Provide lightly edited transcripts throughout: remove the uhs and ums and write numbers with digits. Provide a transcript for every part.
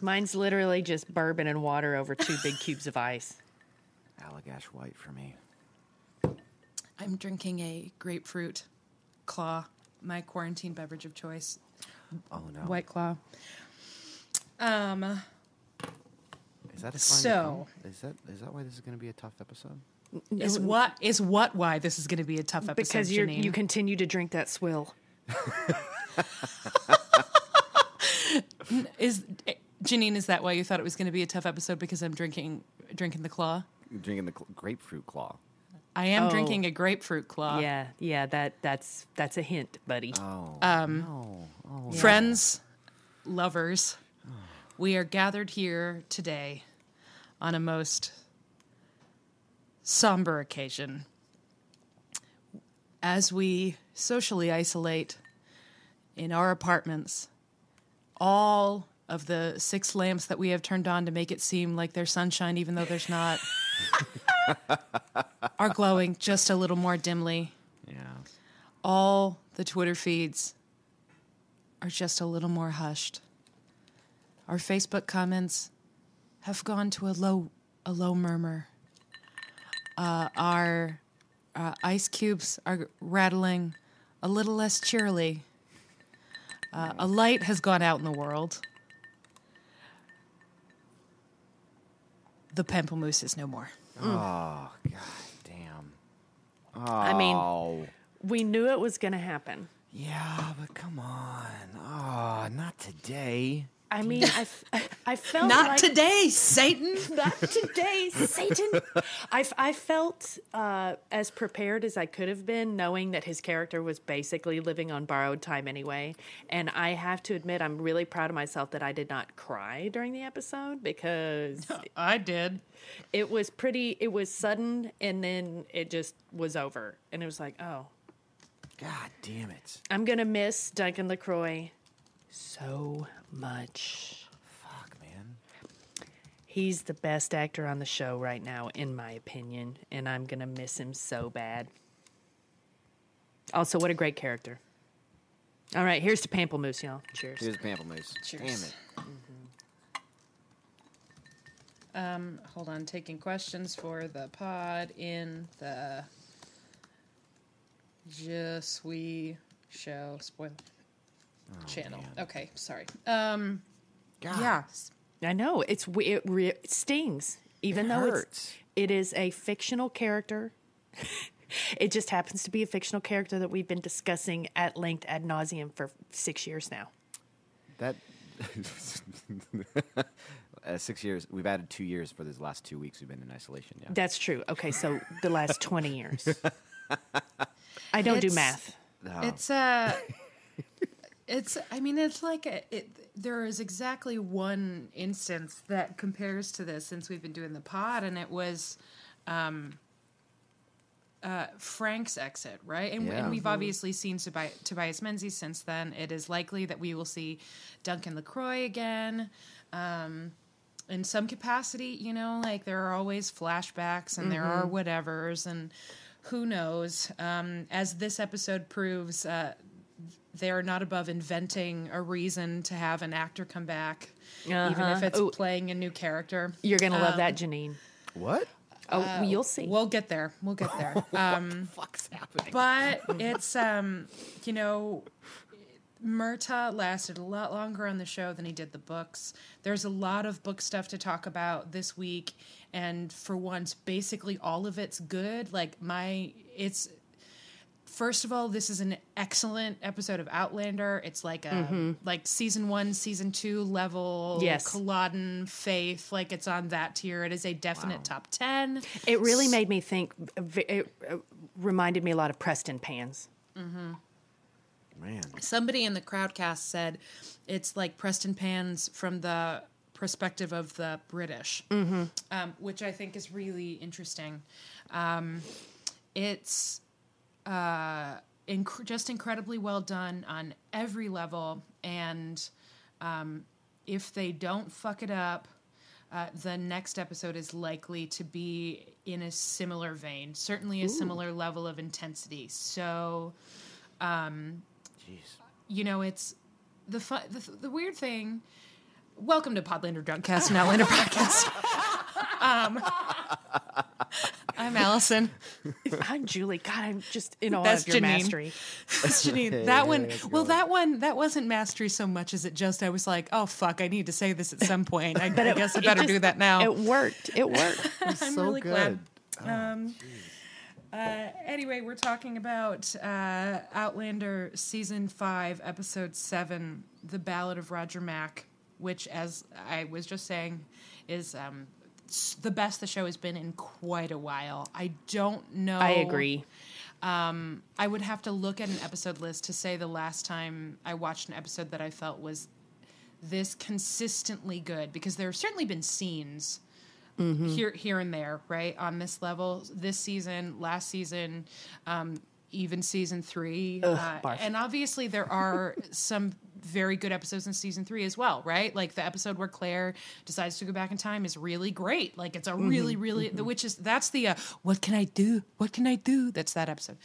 Mine's literally just bourbon and water over 2 big cubes of ice. Allagash White for me. I'm drinking a grapefruit claw, my quarantine beverage of choice. Oh no. White Claw. Is that a So is that why this is going to be a tough episode? Is why this is going to be a tough episode, Because Janine. you continue to drink that swill. Janine, is that why you thought it was going to be a tough episode? Because I'm drinking the claw? Drinking the grapefruit claw. I am drinking a grapefruit claw. Yeah, that's a hint, buddy. Oh, no. Oh, Friends, lovers, we are gathered here today on a most somber occasion as we socially isolate in our apartments. All of the 6 lamps that we have turned on to make it seem like there's sunshine, even though there's not, are glowing just a little more dimly. Yeah. All the Twitter feeds are just a little more hushed. Our Facebook comments have gone to a low murmur. Our ice cubes are rattling a little less cheerily. A light has gone out in the world. The pamplemousse is no more. Oh, god damn. Oh. I mean, we knew it was going to happen. Yeah, but come on. Oh, not today. I mean, I felt Not like... today, Satan! Not today, Satan! I felt as prepared as I could have been, knowing that his character was basically living on borrowed time anyway. And I have to admit, I'm really proud of myself that I did not cry during the episode, because... I did. It was sudden, and then it just was over. And it was like, oh. God damn it. I'm going to miss Duncan LaCroix so much. Fuck, man. He's the best actor on the show right now, in my opinion, and I'm going to miss him so bad. Also, what a great character. All right, here's to Pamplemousse, y'all. Cheers. Here's pamplemousse. Cheers. Damn it. Hold on, taking questions for the pod in the Je Suis Show spoiler channel. Man. Okay, sorry. God. Yeah. I know, it stings, even though it is a fictional character. It just happens to be a fictional character that we've been discussing at length ad nauseum for 6 years now. That 6 years. We've added 2 years for these last 2 weeks. We've been in isolation. Yeah, That's true. Okay, so the last 20 years. I don't do math. No. There is exactly one instance that compares to this since we've been doing the pod, and it was Frank's exit, right? And we've obviously seen Tobias Menzies since then. It is likely that we will see Duncan LaCroix again. In some capacity, like there are always flashbacks and there are whatevers, and who knows. As this episode proves, they're not above inventing a reason to have an actor come back, even if it's playing a new character. You're going to love that, Janine. What? Oh, you'll see. We'll get there. What the fuck's happening? But it's, Murtaugh lasted a lot longer on the show than he did the books. There's a lot of book stuff to talk about this week, and for once, basically all of it's good. First of all, this is an excellent episode of Outlander. It's like a like season 1, season 2 level. Yes. Culloden, Faith, like it's on that tier. It is a definite top 10. It really made me think. It reminded me a lot of Preston Pans. Mm-hmm. Man. Somebody in the Crowdcast said it's like Preston Pans from the perspective of the British, which I think is really interesting. It's just incredibly well done on every level, and if they don't fuck it up, the next episode is likely to be in a similar vein, certainly a similar level of intensity. So, Jeez. it's the weird thing. welcome to Podlander Drunkcast, an Outlander podcast. I'm Allison. I'm Julie. God, I'm just in awe That's of your Janine. mastery. That's Janine. That one, well, that wasn't mastery so much as it just, I was like, oh, fuck, I need to say this at some point. I guess I better do that now. It worked. It worked. I'm so really good. glad. Anyway, we're talking about Outlander Season 5, Episode 7, The Ballad of Roger Mack, which, as I was just saying, is the best the show has been in quite a while. I don't know. I agree. I would have to look at an episode list to say the last time I watched an episode that I felt was this consistently good, because there have certainly been scenes here and there, right, on this level, this season, last season, even season 3. And obviously there are some very good episodes in season 3 as well, right? Like the episode where Claire decides to go back in time is really great. Like it's a really, really, that's the, what can I do? What can I do? That's that episode.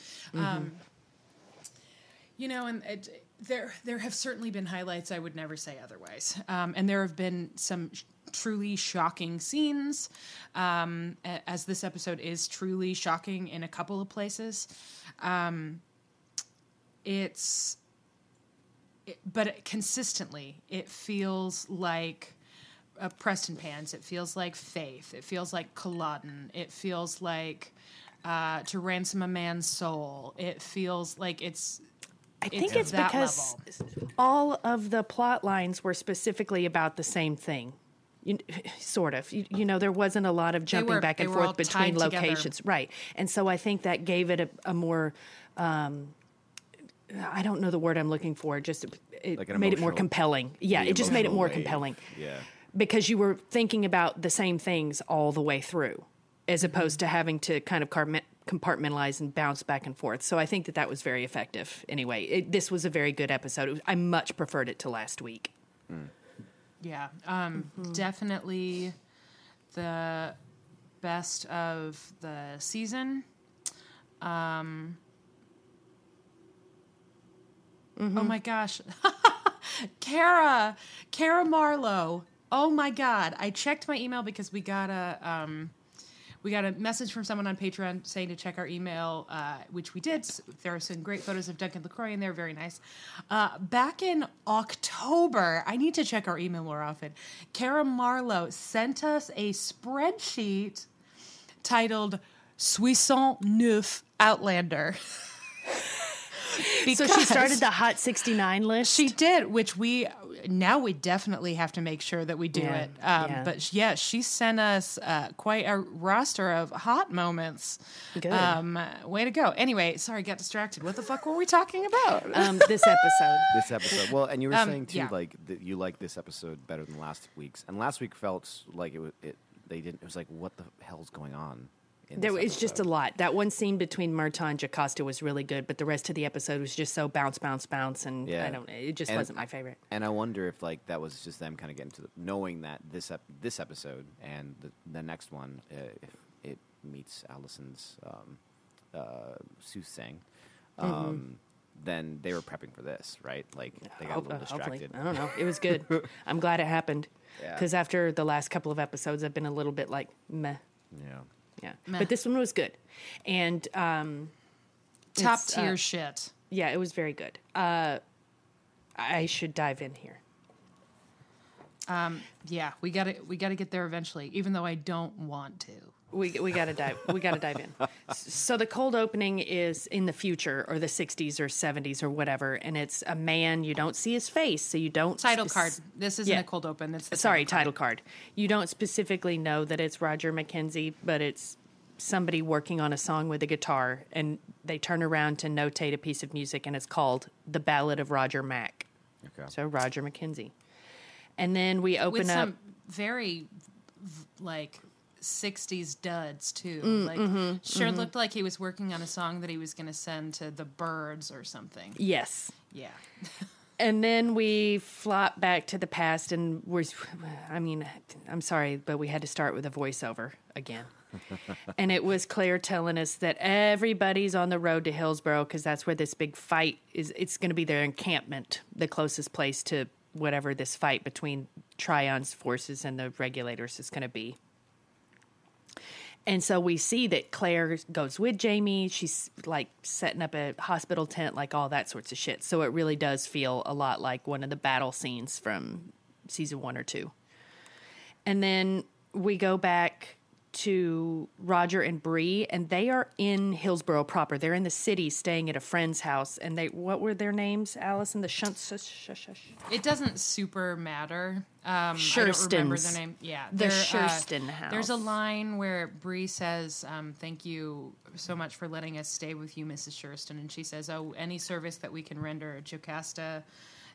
You know, and there have certainly been highlights. I would never say otherwise. And there have been some truly shocking scenes, as this episode is truly shocking in a couple of places. But consistently, it feels like Preston Pans. It feels like Faith. It feels like Culloden. It feels like To Ransom a Man's Soul. It feels like I think it's because all of the plot lines were specifically about the same thing. Sort of. You know, there wasn't a lot of jumping back and forth between locations. Together. Right. And so I think that gave it a more, I don't know the word I'm looking for, just it like made it more compelling. Yeah, it just made it more compelling. Yeah. Because you were thinking about the same things all the way through, as opposed to having to kind of compartmentalize and bounce back and forth. So I think that was very effective. Anyway, this was a very good episode. I much preferred it to last week. Yeah, definitely the best of the season. Oh my gosh. Kara Marlowe. Oh my God. I checked my email because we got a message from someone on Patreon saying to check our email, which we did. There are some great photos of Duncan LaCroix in there. Very nice. Back in October, I need to check our email more often. Kara Marlowe sent us a spreadsheet titled Soixante Neuf Outlander. So she started the Hot 69 list? She did, which we definitely have to make sure that we do it. But yeah, she sent us quite a roster of hot moments. Good. Way to go. Anyway, sorry, got distracted. What the fuck were we talking about? This episode. This episode. Well, and you were saying too, like that you like this episode better than last week's, and last week felt like it was like, what the hell's going on? It's just a lot. That one scene between Murtaugh and Jocasta was really good, but the rest of the episode was just so bounce, and it just wasn't my favorite. And I wonder if like that was just them kind of getting to knowing that this episode and the next one, if it meets Allison's soothsaying, then they were prepping for this, right? Like they got a little distracted. I don't know. It was good. I'm glad it happened because after the last couple of episodes, I've been a little bit like meh. Yeah, but this one was good, and top tier shit. Yeah, it was very good. I should dive in here. Yeah, we got to get there eventually, even though I don't want to. We got to dive. We got to dive in. So the cold opening is in the future, or the 60s or 70s or whatever, and it's a man. You don't see his face, so you don't title card. This isn't a cold open. It's the title card. You don't specifically know that it's Roger Mackenzie, but it's somebody working on a song with a guitar, and they turn around to notate a piece of music, and it's called "The Ballad of Roger Mack." Okay. So Roger Mackenzie, and then we open with up some very like 60s duds too. Looked like he was working on a song that he was going to send to the Byrds or something. Yes. Yeah. And then we flop back to the past, and I'm sorry, but we had to start with a voiceover again. And it was Claire telling us that everybody's on the road to Hillsborough because that's where this big fight is. It's going to be their encampment, the closest place to whatever this fight between Tryon's forces and the regulators is going to be. And so we see that Claire goes with Jamie. She's like setting up a hospital tent, like all that sorts of shit. So it really does feel a lot like one of the battle scenes from season 1 or 2. And then we go back to Roger and Bree, and they are in Hillsborough proper. They're in the city staying at a friend's house. And what were their names, Allison? The It doesn't super matter. Shurston's. I don't remember their name. Yeah. The Shurston house. There's a line where Bree says, thank you so much for letting us stay with you, Mrs. Shurston. And she says, any service that we can render Jocasta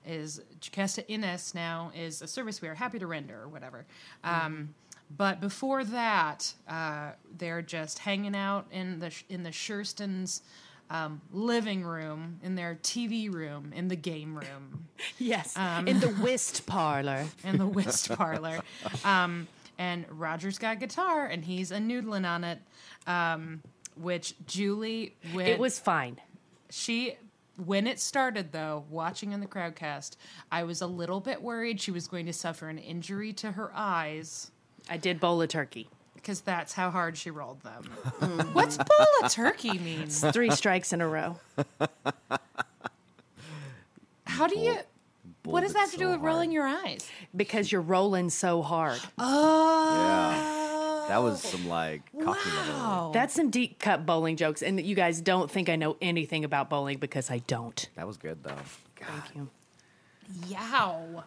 Innes now is a service we are happy to render, or whatever. But before that, they're just hanging out in the Shurston's living room, in their TV room, in the game room. Yes, in the whist parlor. In the whist parlor. And Roger's got a guitar, and he's a noodling on it, which Julie... It was fine. When it started, though, watching in the crowdcast, I was a little bit worried she was going to suffer an injury to her eyes. I did bowl a turkey. Because that's how hard she rolled them. What's bowl a turkey mean? It's 3 strikes in a row. How do you... What does that have to do with rolling your eyes? Because you're rolling so hard. Oh. Yeah. That was some, like, cocky level. That's some deep cut bowling jokes. And you guys don't think I know anything about bowling because I don't. That was good, though. God. Thank you. Yow.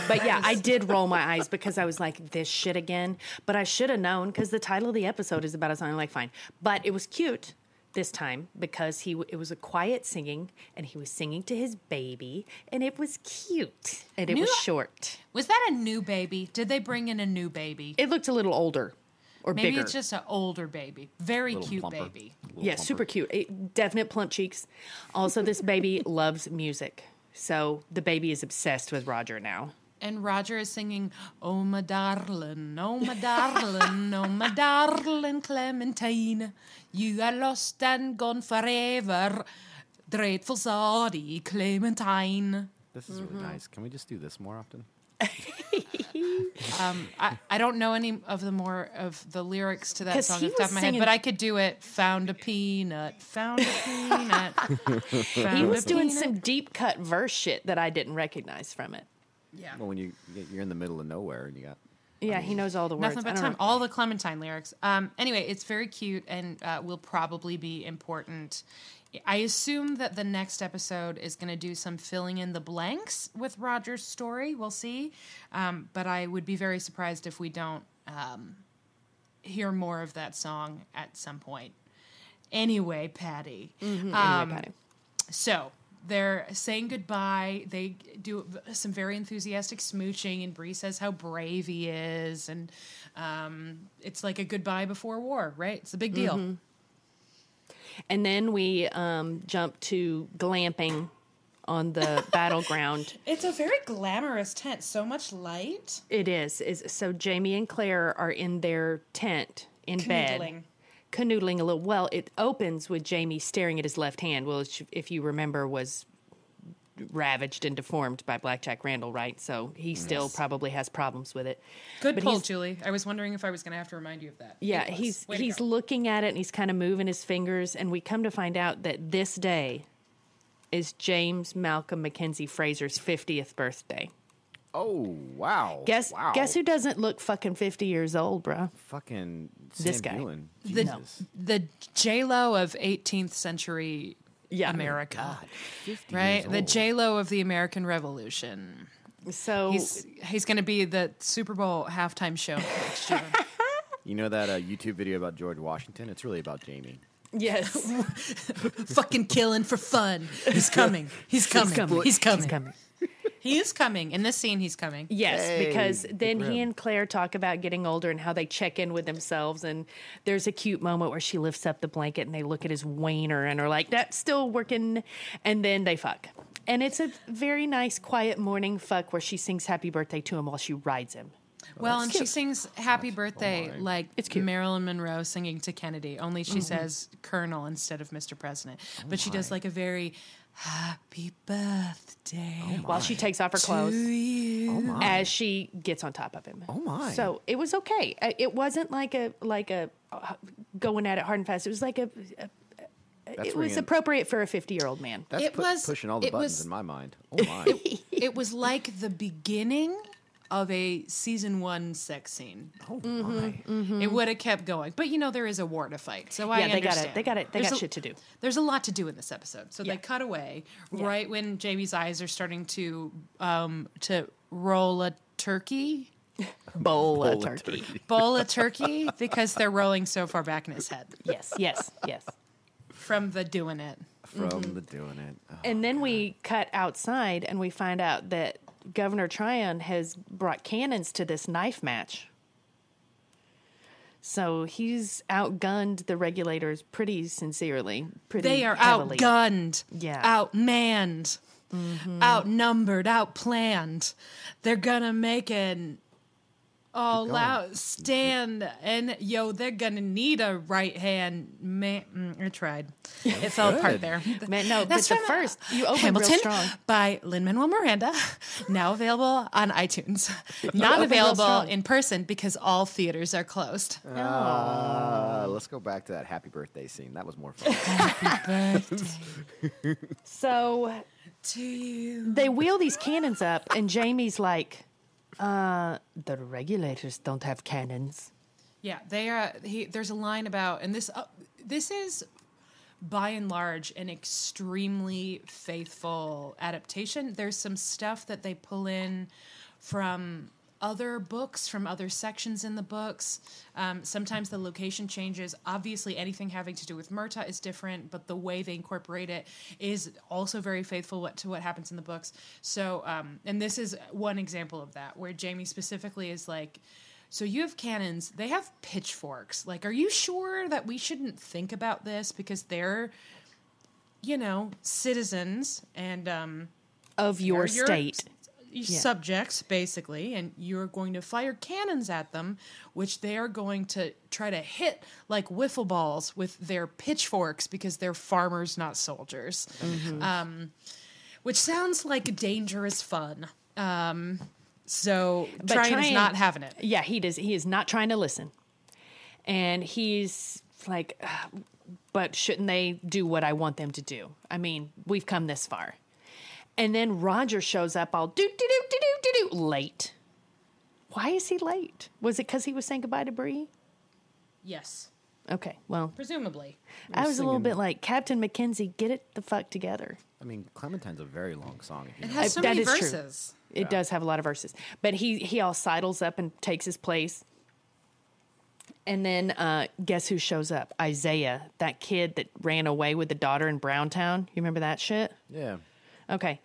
But yeah, I did roll my eyes because I was like, this shit again. But I should have known because the title of the episode is about a song. I'm like, fine. But it was cute this time because it was a quiet singing, and he was singing to his baby, and it was cute, and it was short. Was that a new baby? Did they bring in a new baby? It looked a little older or Maybe bigger. It's just an older baby. Very cute plumper. baby. Yeah, super cute. Definite plump cheeks. Also, this baby loves music. So the baby is obsessed with Roger now. And Roger is singing, oh, my darling, oh, my darling, oh, my darling Clementine, you are lost and gone forever, dreadful Zadie Clementine. This is really nice. Can we just do this more often? I don't know any of the lyrics to that song off the top of my head, but I could do it. Found a peanut, found a peanut. He was doing some deep cut verse shit that I didn't recognize from it. Yeah. Well, when you're in the middle of nowhere and you got... Yeah, he knows all the words. Nothing but time. All the Clementine lyrics. Anyway, it's very cute and will probably be important. I assume that the next episode is going to do some filling in the blanks with Roger's story. We'll see. But I would be very surprised if we don't hear more of that song at some point. Anyway, Patty. Patty. So they're saying goodbye. They do some very enthusiastic smooching, and Bree says how brave he is. And it's like a goodbye before war, right? It's a big deal. Mm-hmm. And then we jump to glamping on the battleground. It's a very glamorous tent. So much light. It is. So Jamie and Claire are in their tent in bed. Canoodling a little. Well, it opens with Jamie staring at his left hand, which, if you remember, was ravaged and deformed by Blackjack Randall, right? So he still probably has problems with it. Good pull, Julie. I was wondering if I was going to have to remind you of that. Yeah, he's looking at it, and he's kind of moving his fingers, and we come to find out that this day is James Malcolm Mackenzie Fraser's 50th birthday. Oh, wow. Guess who doesn't look fucking 50 years old, bro? Fucking Sam This guy. Buellen. The J-Lo of 18th century America. God, 50 right? years The old. J-Lo of the American Revolution. So He's going to be the Super Bowl halftime show next year. You know that YouTube video about George Washington? It's really about Jamie. yes, Fucking killing for fun. He's coming. He's coming. He's coming. He is coming. In this scene, he's coming. Yes, Hey, because then good for he him. and Claire talk about getting older and how they check in with themselves. And there's a cute moment where she lifts up the blanket and they look at his wiener and are like, that's still working. And then they fuck. And it's a very nice, quiet morning fuck where she sings happy birthday to him while she rides him. Well, and she sings happy birthday like It's cute. Marilyn Monroe singing to Kennedy, only she says Colonel instead of Mr. President. But she does like a very happy birthday While she takes off her clothes. to you. as she gets on top of him. Oh my! So it was okay. It wasn't like a going at it hard and fast. It was like it was appropriate for a 50-year-old man. That's pushing all the buttons in my mind. Oh my! It was like the beginning of a season 1 sex scene. Oh my! It would have kept going, but there is a war to fight, so I understand. They got shit to do. There's a lot to do in this episode, so they cut away right when Jamie's eyes are starting to roll a turkey. Bowl of turkey. Bowl of turkey because they're rolling so far back in his head. Yes. From the doing it. Oh, and then we cut outside and we find out that Governor Tryon has brought cannons to this knife match. So he's outgunned the regulators pretty sincerely. They are heavily. Outgunned. Yeah. Outmanned. Outnumbered. Outplanned. They're gonna make an all-out stand, and they're gonna need a right hand man. I tried. It fell apart there. Man, no, That's but the first you opened Hamilton real strong. by Lin-Manuel Miranda, now available on iTunes. Not available in person because all theaters are closed. Let's go back to that happy birthday scene. That was more fun. Happy birthday. So to you. they wheel these cannons up, and Jamie's like, the regulators don't have cannons. Yeah, they are. There's a line about, and this is by and large an extremely faithful adaptation. There's some stuff that they pull in from other books, from other sections in the books. Sometimes the location changes. Obviously, anything having to do with Murtagh is different, but the way they incorporate it is also very faithful to what happens in the books. So, and this is one example of that, where Jamie specifically is like, so you have cannons, they have pitchforks. Like, are you sure that we shouldn't think about this? Because they're, citizens and of your state. Subjects, basically, and you're going to fire cannons at them, which they are going to try to hit like wiffle balls with their pitchforks because they're farmers, not soldiers. Which sounds like dangerous fun. So Tryon is not having it. Yeah, he does. He is not trying to listen. And he's like, but shouldn't they do what I want them to do? I mean, we've come this far. And then Roger shows up all late. Why is he late? Was it because he was saying goodbye to Bree? Yes. Okay, well. Presumably. I was a little bit like, Captain Mackenzie, get it the fuck together. I mean, Clementine's a very long song. It has so many verses. True. It does have a lot of verses. But he all sidles up and takes his place. And then guess who shows up? Isaiah, that kid that ran away with the daughter in Browntown. You remember that shit? Yeah. Okay.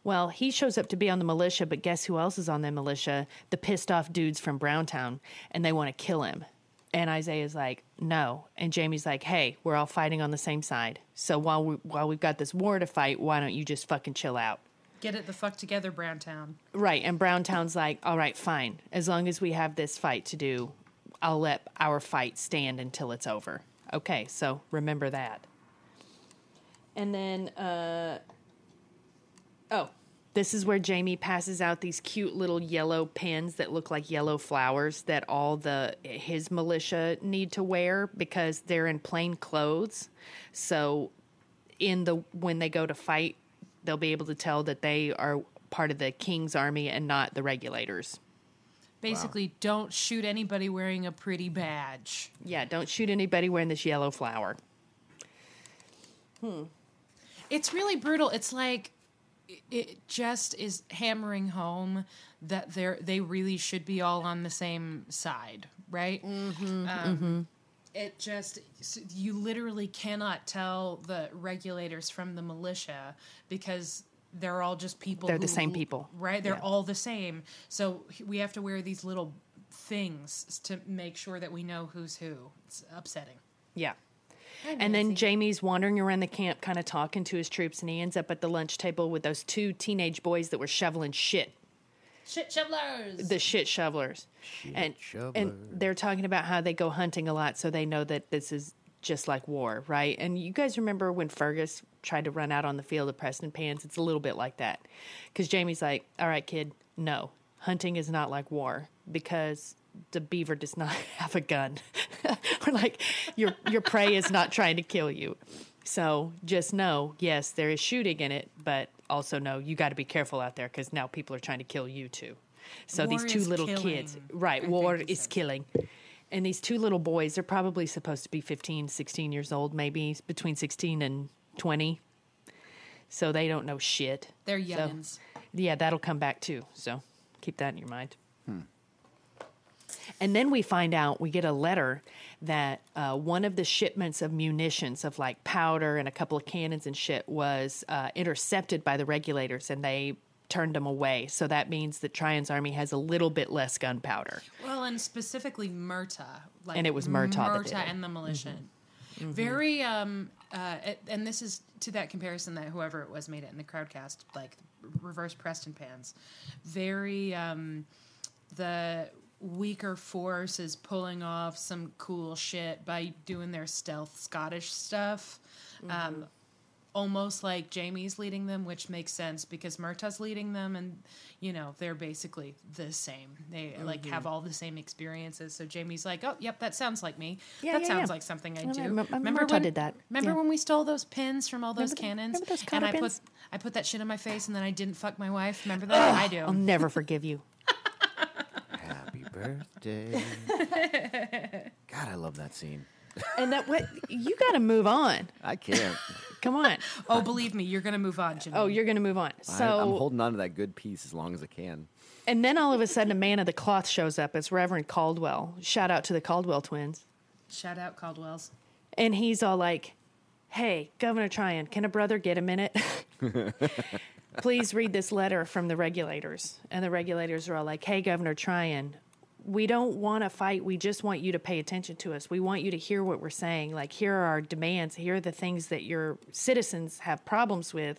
Well, he shows up to be on the militia, but guess who else is on the militia? The pissed off dudes from Browntown, and they want to kill him. And Isaiah's like, no. And Jamie's like, hey, we're all fighting on the same side. So while we've got this war to fight, why don't you just fucking chill out? Get it the fuck together, Browntown. Right. And Browntown's like, all right, fine. As long as we have this fight to do, I'll let our fight stand until it's over. Okay, so remember that. And then, this is where Jamie passes out these cute little yellow pins that look like yellow flowers that all his militia need to wear because they're in plain clothes. So when they go to fight, they'll be able to tell that they are part of the king's army and not the regulators. Basically, Don't shoot anybody wearing a pretty badge. Yeah, don't shoot anybody wearing this yellow flower. It's really brutal. It's like it just is hammering home that they really should be all on the same side, right? It just, you literally cannot tell the regulators from the militia because they're all just people. They're the same people. Right? They're all the same. So we have to wear these little things to make sure that we know who's who. It's upsetting. Yeah. And then Jamie's wandering around the camp kind of talking to his troops, and he ends up at the lunch table with those two teenage boys that were shoveling shit. Shit shovelers. The shit shovelers. And they're talking about how they go hunting a lot, so they know that this is just like war, right? And you guys remember when Fergus tried to run out on the field of Preston Pans? It's a little bit like that. Because Jamie's like, all right, kid, no. hunting is not like war because the beaver does not have a gun. Or like your prey is not trying to kill you. So just know, yes, there is shooting in it, but also know you got to be careful out there because now people are trying to kill you too. So war these two little kids, right, war is killing. And these two little boys, they're probably supposed to be 15, 16 years old, maybe between 16 and 20. So they don't know shit. They're youngins. So, yeah, that'll come back too. So keep that in your mind. And then we find out, we get a letter that one of the shipments of munitions of like powder and a couple of cannons and shit was intercepted by the regulators and they turned them away. So that means that Tryon's army has a little bit less gunpowder. Well, and specifically Murtaugh. And it was Murtaugh that did it. And the militia. Mm-hmm. Very, and this is to that comparison that whoever it was made it in the crowdcast, like reverse Preston Pans. Very, the weaker force is pulling off some cool shit by doing their stealth Scottish stuff. Almost like Jamie's leading them, which makes sense because Murtaugh's leading them, and you know they're basically the same. They like have all the same experiences. So Jamie's like, "Oh, yep, that sounds like me. That sounds like something I do." Remember when did that? Remember when we stole those pins from all those cannons? Those and I put that shit on my face, and then I didn't fuck my wife. Remember that? I do. I'll never forgive you. Happy birthday. God, I love that scene. And that what you got to move on. I can't. Come on. Oh, believe me, you're going to move on, Janine. Oh, you're going to move on. So I'm holding on to that good piece as long as I can. And then all of a sudden, a man of the cloth shows up. It's Reverend Caldwell. Shout out to the Caldwell twins. Shout out Caldwells. And he's all like, "Hey, Governor Tryon, can a brother get a minute? Please read this letter from the regulators." And the regulators are all like, "Hey, Governor Tryon, we don't want to fight. We just want you to pay attention to us. We want you to hear what we're saying. Like, here are our demands. Here are the things that your citizens have problems with."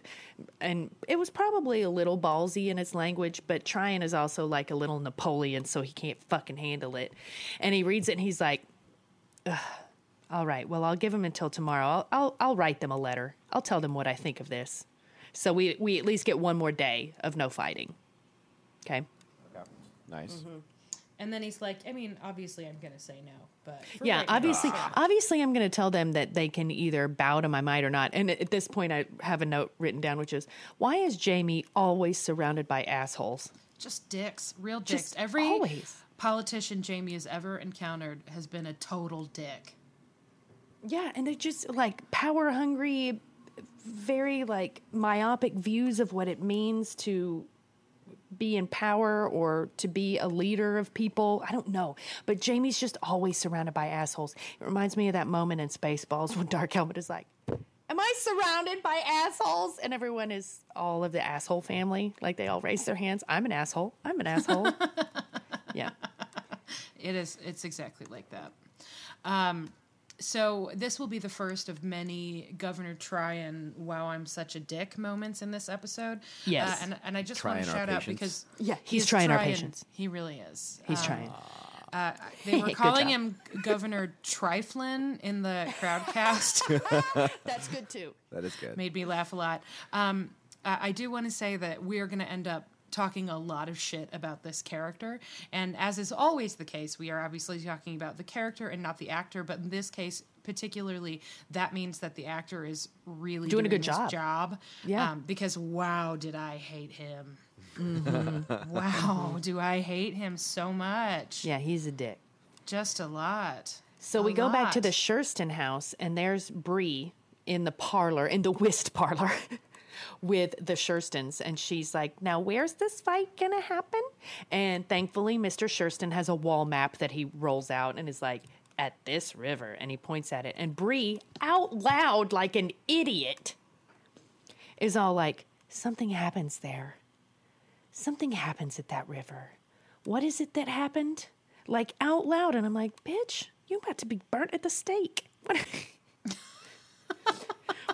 And it was probably a little ballsy in his language, but Tryon is also like a little Napoleon, so he can't fucking handle it. And he reads it and he's like, "All right, well, I'll give them until tomorrow. I'll write them a letter. I'll tell them what I think of this." So we at least get one more day of no fighting. Okay? Nice. Mm-hmm. And then he's like, I mean, obviously I'm going to say no, but... Yeah, obviously I'm going to tell them that they can either bow to my might or not. And at this point, I have a note written down, which is, why is Jamie always surrounded by assholes? Just dicks. Real dicks. Just Every always. Politician Jamie has ever encountered has been a total dick. Yeah, and they're just, like, power-hungry, very, like, myopic views of what it means to be in power or to be a leader of people. I don't know. But Jamie's just always surrounded by assholes. It reminds me of that moment in Spaceballs when Dark Helmet is like, "Am I surrounded by assholes?" And everyone is all of the asshole family. Like, they all raise their hands. "I'm an asshole. I'm an asshole." Yeah. It's exactly like that. So this will be the first of many Governor Tryon, "wow, I'm such a dick" moments in this episode. Yes. And I just want to shout out because... Yeah, he's trying our patience. He really is. He's trying. They were calling him Governor Triflin in the crowdcast. That's good, too. That is good. Made me laugh a lot. I do want to say that we are going to end up talking a lot of shit about this character, and as is always the case, we are obviously talking about the character and not the actor, but in this case particularly, that means that the actor is really doing a good job. Yeah. Because wow, did I hate him. Mm-hmm. Wow, do I hate him so much. Yeah, he's a dick. Just a lot. So we go back to the Shurston house, and there's Bree in the parlor, in the whist parlor, with the Shurstons, and she's like, "Now where's this fight gonna happen?" And thankfully Mr. Shurston has a wall map that he rolls out and is like, "At this river," and he points at it, and Bree, out loud like an idiot, is all like, "Something happens there. Something happens at that river. What is it that happened?" Like, out loud. And I'm like, "Bitch, you about to be burnt at the stake. What?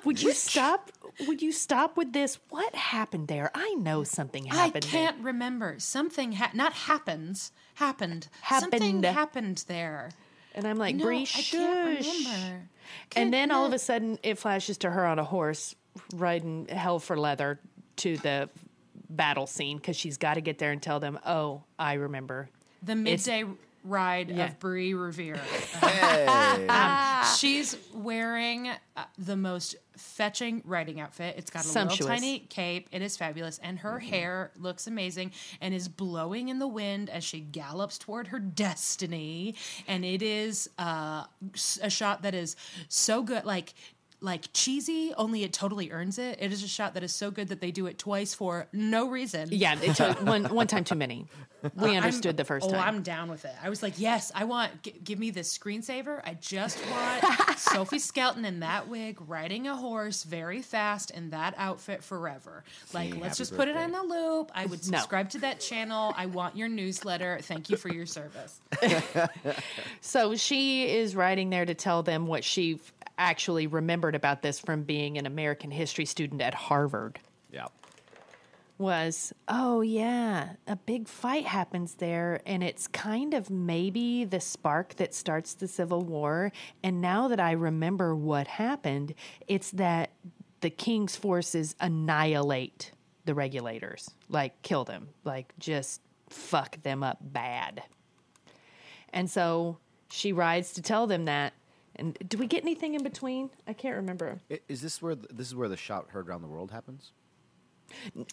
Would you stop? Would you stop with this? What happened there? I know something happened. I can't remember. Something happened. Something happened there. And I'm like, "Bree, shush." I can't remember. And then all of a sudden, it flashes to her on a horse riding hell for leather to the battle scene because she's got to get there and tell them, oh, I remember. The midday ride of Brie Revere. She's wearing the most fetching riding outfit. It's got a little tiny cape. It is fabulous. And her hair looks amazing and is blowing in the wind as she gallops toward her destiny. And it is a shot that is so good. Like cheesy, only it totally earns it. It is a shot that is so good that they do it twice for no reason. Yeah, it took one time too many. We understood the first time. I'm down with it. I was like, yes, I want, give me this screensaver. I just want Sophie Skelton in that wig riding a horse very fast in that outfit forever. Like, let's just put it on the loop. I would subscribe to that channel. I want your newsletter. Thank you for your service. So she is riding there to tell them what she actually remembered about this from being an American history student at Harvard. Yeah. Was, oh yeah, a big fight happens there, and it's kind of maybe the spark that starts the Civil War. And now that I remember what happened, it's that the king's forces annihilate the regulators, like kill them, like just fuck them up bad. And so she rides to tell them that. And do we get anything in between? I can't remember. Is this where this is where the shout heard around the world happens?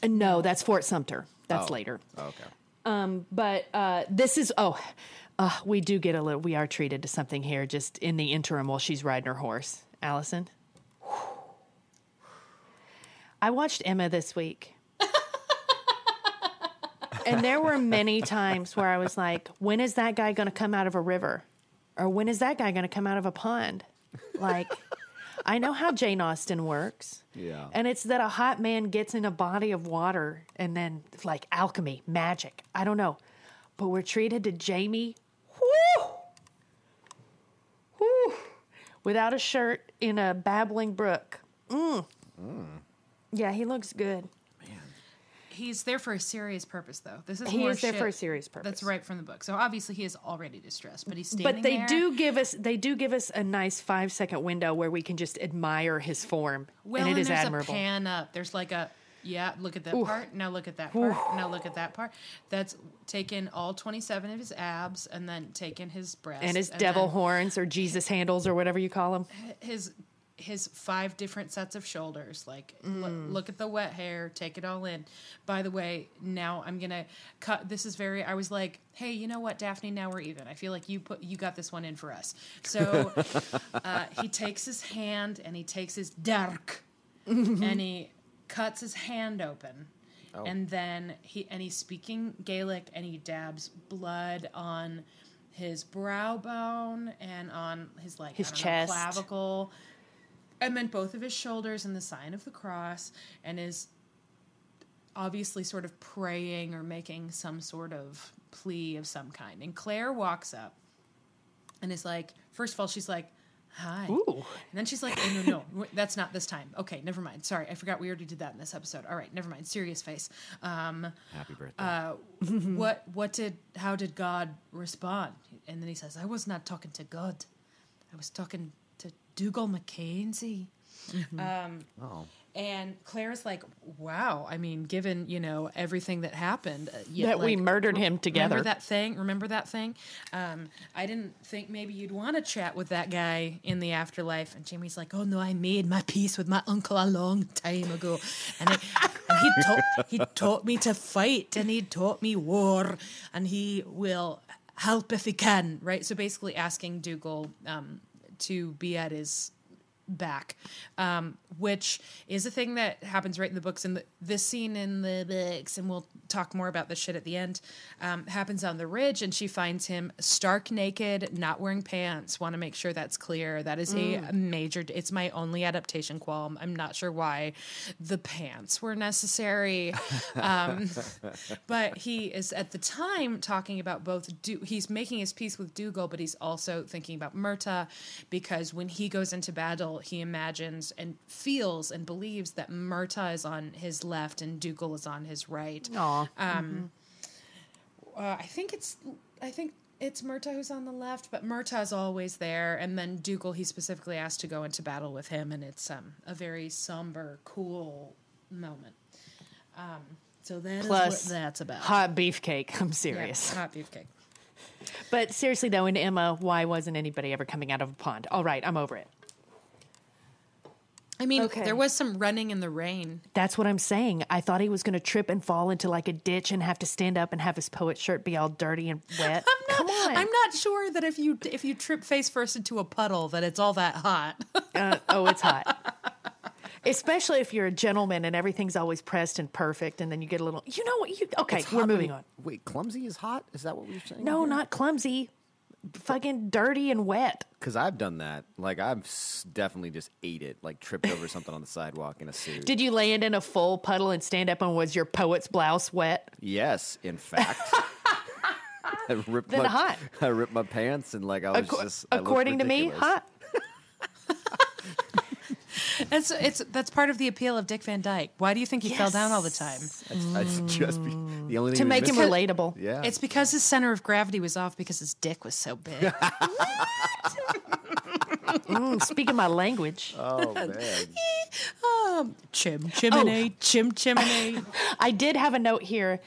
No, that's Fort Sumter. That's later. Oh, okay. But this is we do get a little. We are treated to something here, just in the interim while she's riding her horse. Allison, I watched Emma this week, and there were many times where I was like, "When is that guy going to come out of a river?" Or when is that guy going to come out of a pond? Like, I know how Jane Austen works. Yeah. And it's that a hot man gets in a body of water and then, like, alchemy, magic. I don't know. But we're treated to Jamie, without a shirt in a babbling brook. Yeah, he looks good. He's there for a serious purpose, though. This is he more is there for a serious purpose. That's right from the book. So obviously he is already distressed, but he's standing there. But they there. do give us a nice 5-second window where we can just admire his form, well, and it is there's admirable. A pan up. There's like a look at that part. Now look at that part. Now look at that part. That's taken all 27 of his abs and then taken his breasts and his devil horns or Jesus handles or whatever you call them. His 5 different sets of shoulders. Like, look at the wet hair, take it all in. By the way, now I'm gonna cut. This is very. I was like, hey, you know what, Daphne? Now we're even. I feel like you got this one in for us. So he takes his hand and he takes his dark and he cuts his hand open. Oh. And then he's speaking Gaelic and he dabs blood on his brow bone and on his chest, clavicle. And then both of his shoulders in the sign of the cross, and is obviously sort of praying or making some sort of plea of some kind. And Claire walks up and is like, first of all, she's like, hi. Ooh. And then she's like, oh, no, that's not this time. Okay, never mind. Sorry, I forgot we already did that in this episode. All right, never mind. Serious face. Happy birthday. How did God respond? And then he says, I was not talking to God. I was talking to Dougal Mackenzie. And Claire's like, wow, I mean, given, everything that happened. We murdered him together. Remember that thing? I didn't think maybe you'd want to chat with that guy in the afterlife. And Jamie's like, oh, no, I made my peace with my uncle a long time ago. And he taught me to fight, and he taught me war, and he will help if he can, right? So basically asking Dougal to be at his back, which is a thing that happens right in the books. And this scene in the books, and we'll talk more about this shit at the end, happens on the ridge, and she finds him stark naked, not wearing pants. Want to make sure that's clear. That is a major. It's my only adaptation qualm. I'm not sure why the pants were necessary, but he is at the time talking about both. He's making his peace with Dougal, but he's also thinking about Myrta, because when he goes into battle, he imagines and feels and believes that Myrta is on his left and Dougal is on his right. I think it's Myrta who's on the left, but Myrta is always there. And then Dougal, he specifically asked to go into battle with him, and it's a very somber, cool moment. So that Plus, is what that's about. Hot beefcake. I'm serious. Yeah, hot beefcake. But seriously, though, in Emma, why wasn't anybody ever coming out of a pond? All right, I'm over it. I mean, there was some running in the rain. That's what I'm saying. I thought he was going to trip and fall into like a ditch and have to stand up and have his poet shirt be all dirty and wet. Come on. I'm not sure that if you trip face first into a puddle that it's all that hot. It's hot. Especially if you're a gentleman and everything's always pressed and perfect, and then you get a little, okay, we're moving on. Wait, clumsy is hot? Is that what we were saying? No, not clumsy. Fucking dirty and wet. Because I've done that. Like, I've definitely just ate it. Like, tripped over something on the sidewalk in a suit. Did you land in a full puddle and stand up and was your poet's blouse wet? Yes, in fact. I ripped my pants and, like, I was according to me, hot. That's part of the appeal of Dick Van Dyke. Why do you think he fell down all the time? That's just the only thing to make him relatable. Yeah, it's because his center of gravity was off because his dick was so big. Speaking my language. Oh man. Chimney. I did have a note here.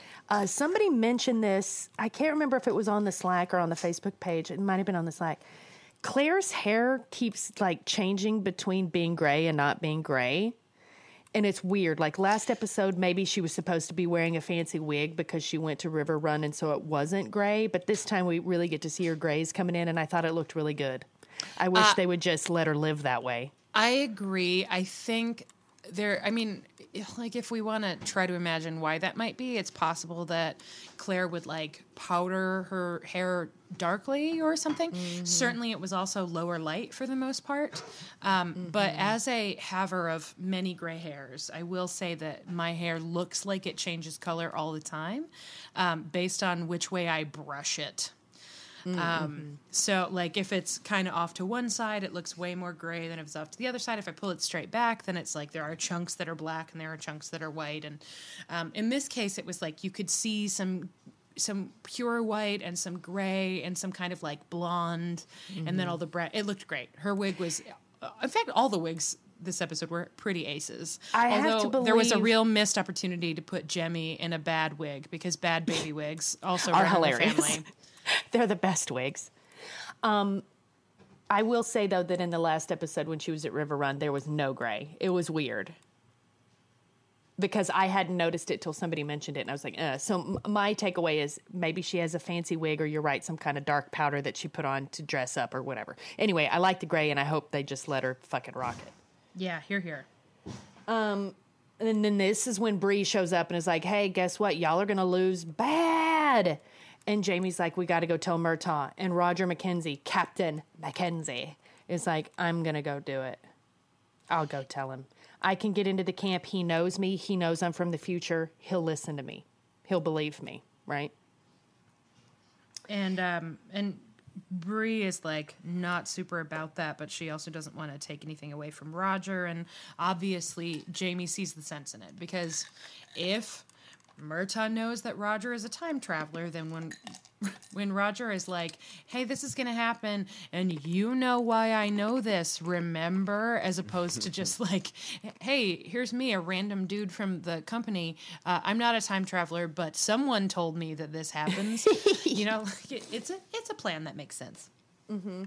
Somebody mentioned this. I can't remember if it was on the Slack or on the Facebook page. It might have been on the Slack. Claire's hair keeps like changing between being gray and not being gray. And it's weird. Like last episode, maybe she was supposed to be wearing a fancy wig because she went to River Run and so it wasn't gray. But this time we really get to see her grays coming in and I thought it looked really good. I wish they would just let her live that way. I agree. I think like if we want to try to imagine why that might be, it's possible that Claire would like powder her hair darkly or something. Mm-hmm. Certainly it was also lower light for the most part. But as a haver of many gray hairs, I will say that my hair looks like it changes color all the time based on which way I brush it. So like if it's kind of off to one side, it looks way more gray than if it's off to the other side. If I pull it straight back, then it's like there are chunks that are black and there are chunks that are white. And in this case, it was like you could see some pure white and some gray and some kind of like blonde and then all the brown. It looked great. Her wig was, in fact, all the wigs this episode were pretty aces. Although there was a real missed opportunity to put Jemmy in a bad wig because bad baby wigs also are run hilarious. In the family. They're the best wigs. I will say, though, that in the last episode when she was at River Run, there was no gray. It was weird. Because I hadn't noticed it till somebody mentioned it, and I was like, So my takeaway is maybe she has a fancy wig, or you're right, some kind of dark powder that she put on to dress up or whatever. Anyway, I like the gray, and I hope they just let her fucking rock it. Yeah, here. And then this is when Bree shows up and is like, hey, guess what? Y'all are going to lose bad. And Jamie's like, we got to go tell Murtaugh. And Roger McKenzie, Captain McKenzie, is like, I'm going to go do it. I'll go tell him. I can get into the camp. He knows me. He knows I'm from the future. He'll listen to me. He'll believe me, right? And Bree is like not super about that, but she also doesn't want to take anything away from Roger. And obviously Jamie sees the sense in it because if Murtaugh knows that Roger is a time traveler, then when Roger is like, hey, this is going to happen, and you know why I know this, remember? As opposed to just like, hey, here's me, a random dude from the company. I'm not a time traveler, but someone told me that this happens. It's a plan that makes sense. Mm-hmm.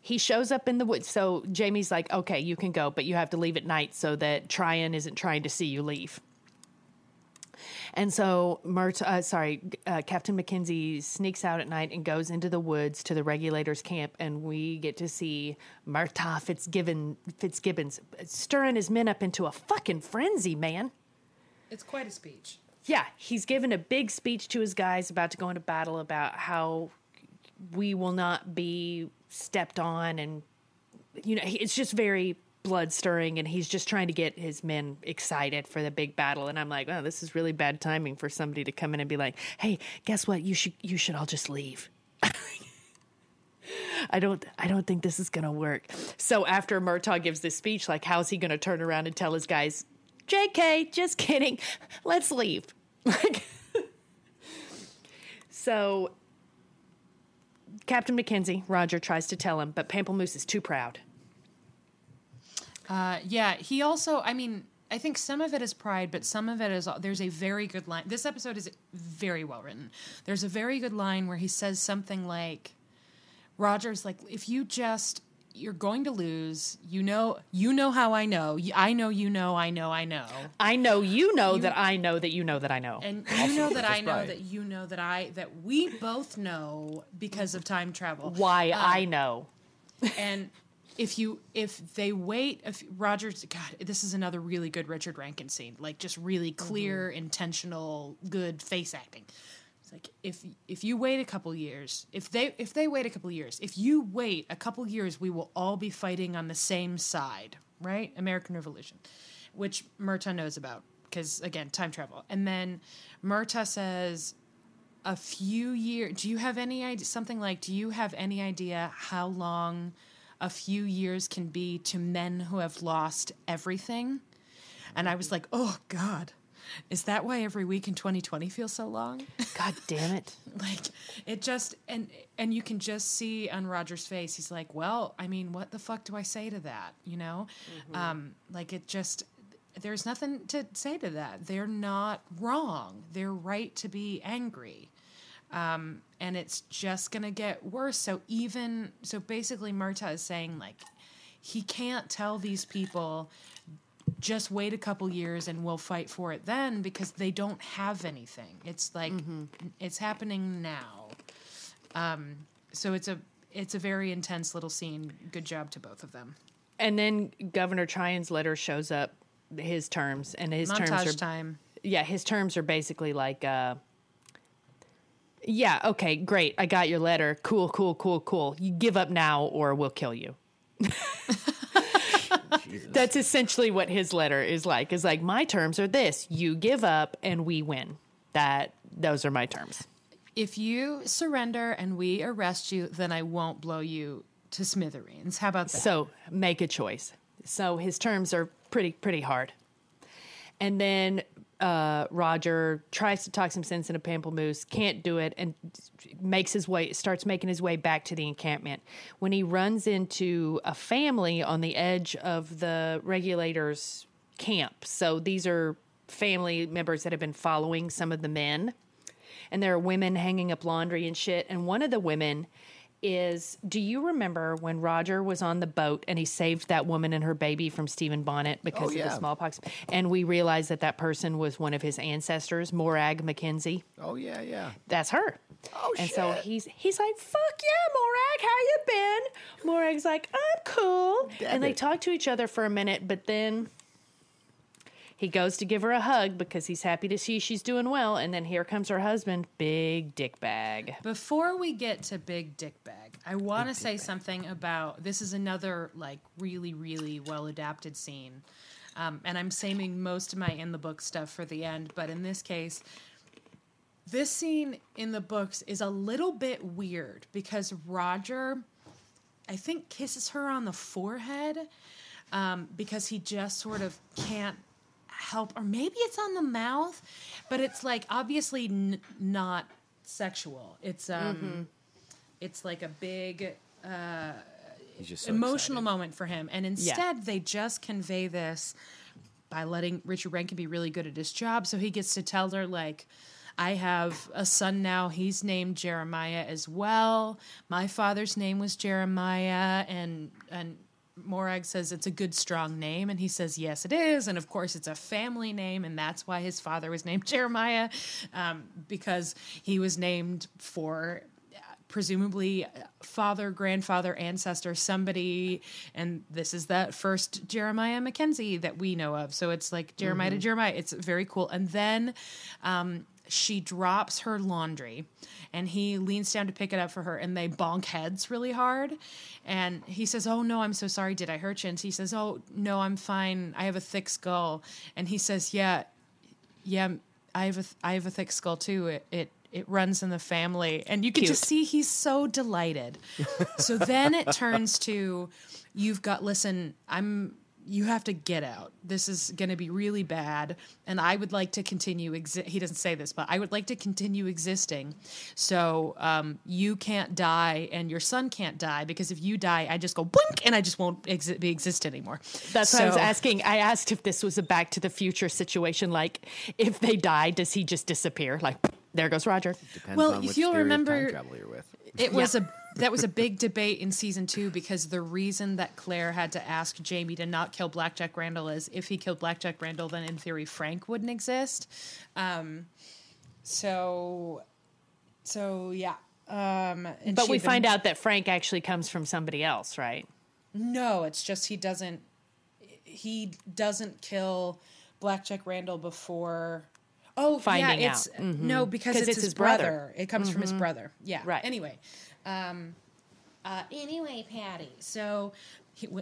He shows up in the woods. So Jamie's like, okay, you can go, but you have to leave at night so that Tryon isn't trying to see you leave. And so Captain McKenzie sneaks out at night and goes into the woods to the regulators' camp, and we get to see Murtaugh Fitzgibbons stirring his men up into a fucking frenzy, man. It's quite a speech. Yeah, he's given a big speech to his guys about to go into battle about how we will not be stepped on, and it's just very blood-stirring, and he's just trying to get his men excited for the big battle. And I'm like, oh, this is really bad timing for somebody to come in and be like, hey, guess what? You should all just leave. I don't think this is going to work. So after Murtaugh gives this speech, like, how's he going to turn around and tell his guys, JK, just kidding, let's leave. So Captain McKenzie, Roger, tries to tell him, but Pamplemousse is too proud. He also, I think some of it is pride, but some of it is, there's a very good line. This episode is very well written. There's a very good line where he says something like, Roger's like, if you just, you're going to lose. You know how I know. I know you know, I know. I know you know that I know that you know that I know. And you know that I know that you know that we both know because of time travel. Why I know. And if they wait, Roger's, God, this is another really good Richard Rankin scene. Like just really clear, intentional, good face acting. Like if you wait a couple years, if they wait a couple years, if you wait a couple years, we will all be fighting on the same side, right? American Revolution, which Murtagh knows about because again, time travel. And then Murtagh says, a few years. Do you have any idea? Something like, do you have any idea how long a few years can be to men who have lost everything? And I was like, oh God. Is that why every week in 2020 feels so long? God damn it. Like, it just, and you can just see on Roger's face, he's like, well, I mean, what the fuck do I say to that, you know? Like, it just, there's nothing to say to that. They're not wrong. They're right to be angry. And it's just going to get worse. So basically Murtagh is saying, like, he can't tell these people, just wait a couple years and we'll fight for it then, because they don't have anything. It's like, it's happening now. So it's a very intense little scene. Good job to both of them. And then Governor Tryon's letter shows up, his terms, and his Montage terms are time. Yeah, his terms are basically like, yeah, okay, great, I got your letter. Cool. You give up now or we'll kill you. That's essentially what his letter is like. Is like, my terms are this: you give up and we win. Those are my terms. If you surrender and we arrest you, then I won't blow you to smithereens. How about that? So make a choice. So his terms are pretty hard. And then Roger tries to talk some sense into Pamplemousse, can't do it, and starts making his way back to the encampment. When he runs into a family on the edge of the regulators' camp. So these are family members that have been following some of the men. And there are women hanging up laundry and shit. And one of the women is, do you remember when Roger was on the boat and he saved that woman and her baby from Stephen Bonnet because of the smallpox? And we realized that person was one of his ancestors, Morag Mackenzie. Oh, yeah. That's her. Oh, and shit. so he's like, fuck yeah, Morag, how you been? Morag's like, I'm cool. And they talk to each other for a minute, but then he goes to give her a hug because he's happy to see she's doing well. And then here comes her husband, Big Dick Bag. Before we get to Big Dick Bag, I want to say something about, this is another like really, really well adapted scene. And I'm saving most of my in the book stuff for the end. But in this case, this scene in the books is a little bit weird because Roger, I think, kisses her on the forehead because he just sort of can't help, or maybe it's on the mouth, but it's like obviously not sexual. It's it's like a big He's just so emotional excited. moment for him, and instead they just convey this by letting Richard Rankin be really good at his job, so he gets to tell her, like, I have a son now, he's named Jeremiah as well, my father's name was Jeremiah, and Morag says it's a good, strong name, and he says, yes, it is, and of course it's a family name, and that's why his father was named Jeremiah, because he was named for presumably father, grandfather, ancestor, somebody, and this is that first Jeremiah Mackenzie that we know of, so it's like Jeremiah to Jeremiah. It's very cool. And then she drops her laundry, and he leans down to pick it up for her, and they bonk heads really hard. And he says, oh, no, I'm so sorry. Did I hurt you? And she says, oh, no, I'm fine. I have a thick skull. And he says, yeah, I have a thick skull, too. It runs in the family. And you can just see he's so delighted. So then it turns to, listen, I'm you have to get out. This is going to be really bad. And I would like to continue. He doesn't say this, but I would like to continue existing. So you can't die and your son can't die, because if you die, I just go blink and I just won't exist anymore. That's what I was asking. I asked if this was a Back to the Future situation. Like, if they die, does he just disappear? Like, there goes Roger. Depends on which you'll remember, time travel you're with. It was that was a big debate in season 2, because the reason that Claire had to ask Jamie to not kill Blackjack Randall is if he killed Blackjack Randall, then in theory Frank wouldn't exist. So yeah. But we find out that Frank actually comes from somebody else, right? No, it's just he doesn't kill Blackjack Randall before. Oh, finding out. Mm-hmm. No, because it's his brother. It comes from his brother. Yeah. Right. Anyway, Patty. So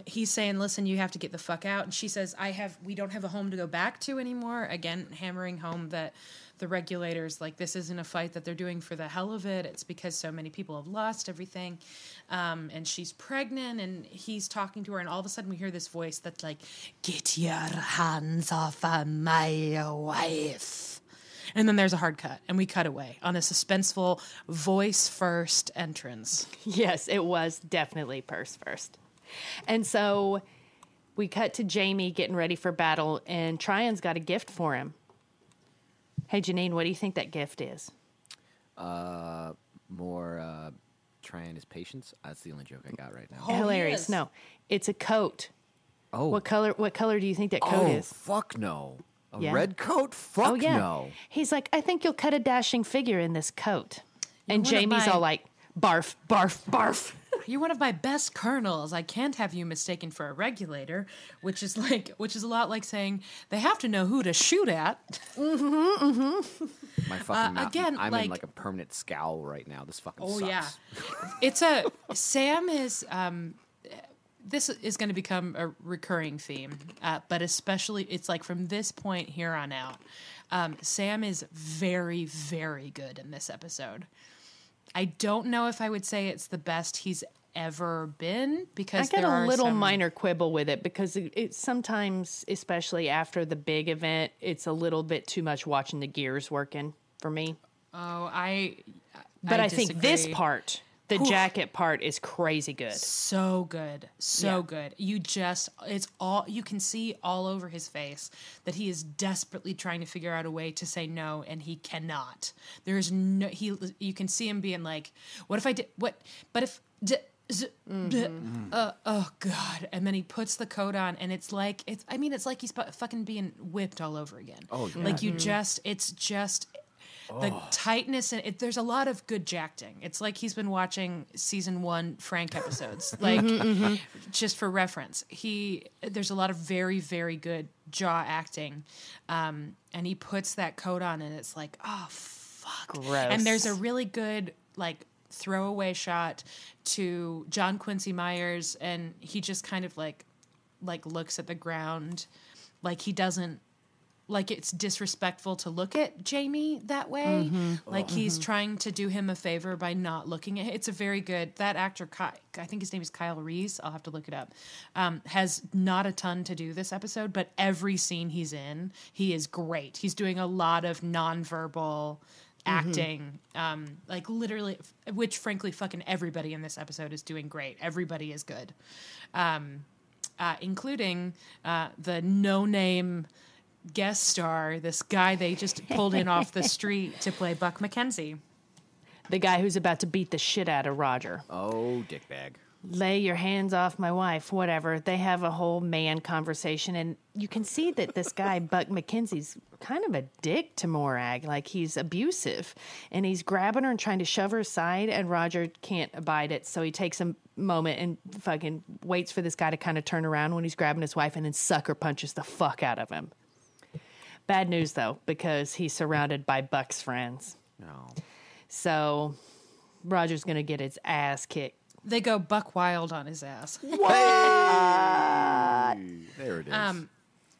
he's saying, "Listen, you have to get the fuck out." And she says, we don't have a home to go back to anymore." Again, hammering home that the regulators, like, this isn't a fight that they're doing for the hell of it. It's because so many people have lost everything. And she's pregnant, and he's talking to her, and all of a sudden we hear this voice that's like, "Get your hands off of my wife." And then there's a hard cut, and we cut away on a suspenseful voice-first entrance. Yes, it was definitely purse first. And so we cut to Jamie getting ready for battle, and Tryon's got a gift for him. Hey, Janine, what do you think that gift is? More Tryon is patience. That's the only joke I got right now. Oh, hilarious. No, it's a coat. Oh. What color do you think that coat is? Fuck no. A red coat? Fuck no. He's like, "I think you'll cut a dashing figure in this coat." And Jamie's all like, "Barf, barf, barf." "You're one of my best colonels. I can't have you mistaken for a regulator," which is a lot like saying they have to know who to shoot at. Mm-hmm, mm-hmm. My fucking mouth. Again, I'm in like a permanent scowl right now. This fucking sucks. Yeah. Sam is. This is going to become a recurring theme, but especially it's like from this point here on out, Sam is very, very good in this episode. I don't know if I would say it's the best he's ever been, because I got a little minor quibble with it, because it sometimes, especially after the big event, it's a little bit too much watching the gears working for me. Oh, But I think this part, the jacket part, is crazy good. So good. Good. You can see all over his face that he is desperately trying to figure out a way to say no, and he cannot. There's no, you can see him being like, "What if I did, what, but if, oh God." And then he puts the coat on, and it's like he's fucking being whipped all over again. Oh, yeah. Like it's just the tightness, and there's a lot of good jacking. It's like he's been watching season 1 Frank episodes, like just for reference. There's a lot of very, very good jaw acting, and he puts that coat on, and it's like, oh fuck. Gross. And there's a really good like throwaway shot to John Quincy Myers, and he just kind of like looks at the ground, like he doesn't. Like, it's disrespectful to look at Jamie that way. Mm-hmm. Like, he's trying to do him a favor by not looking at him. It's a very good... That actor, I think his name is Kyle Reese. I'll have to look it up. Has not a ton to do this episode, but every scene he's in, he is great. He's doing a lot of nonverbal acting. Like, literally... Which, frankly, fucking everybody in this episode is doing great. Everybody is good. Including the no-name... guest star, this guy they just pulled in off the street to play Buck McKenzie. The guy who's about to beat the shit out of Roger. Oh, dickbag. Lay your hands off my wife, whatever. They have a whole man conversation, and you can see that this guy, Buck McKenzie's kind of a dick to Morag. Like, he's abusive, and he's grabbing her and trying to shove her aside, and Roger can't abide it, so he takes a moment and fucking waits for this guy to kind of turn around when he's grabbing his wife, and then sucker punches the fuck out of him. Bad news, though, because he's surrounded by Buck's friends. No. So Roger's going to get his ass kicked. They go buck wild on his ass. What? There it is.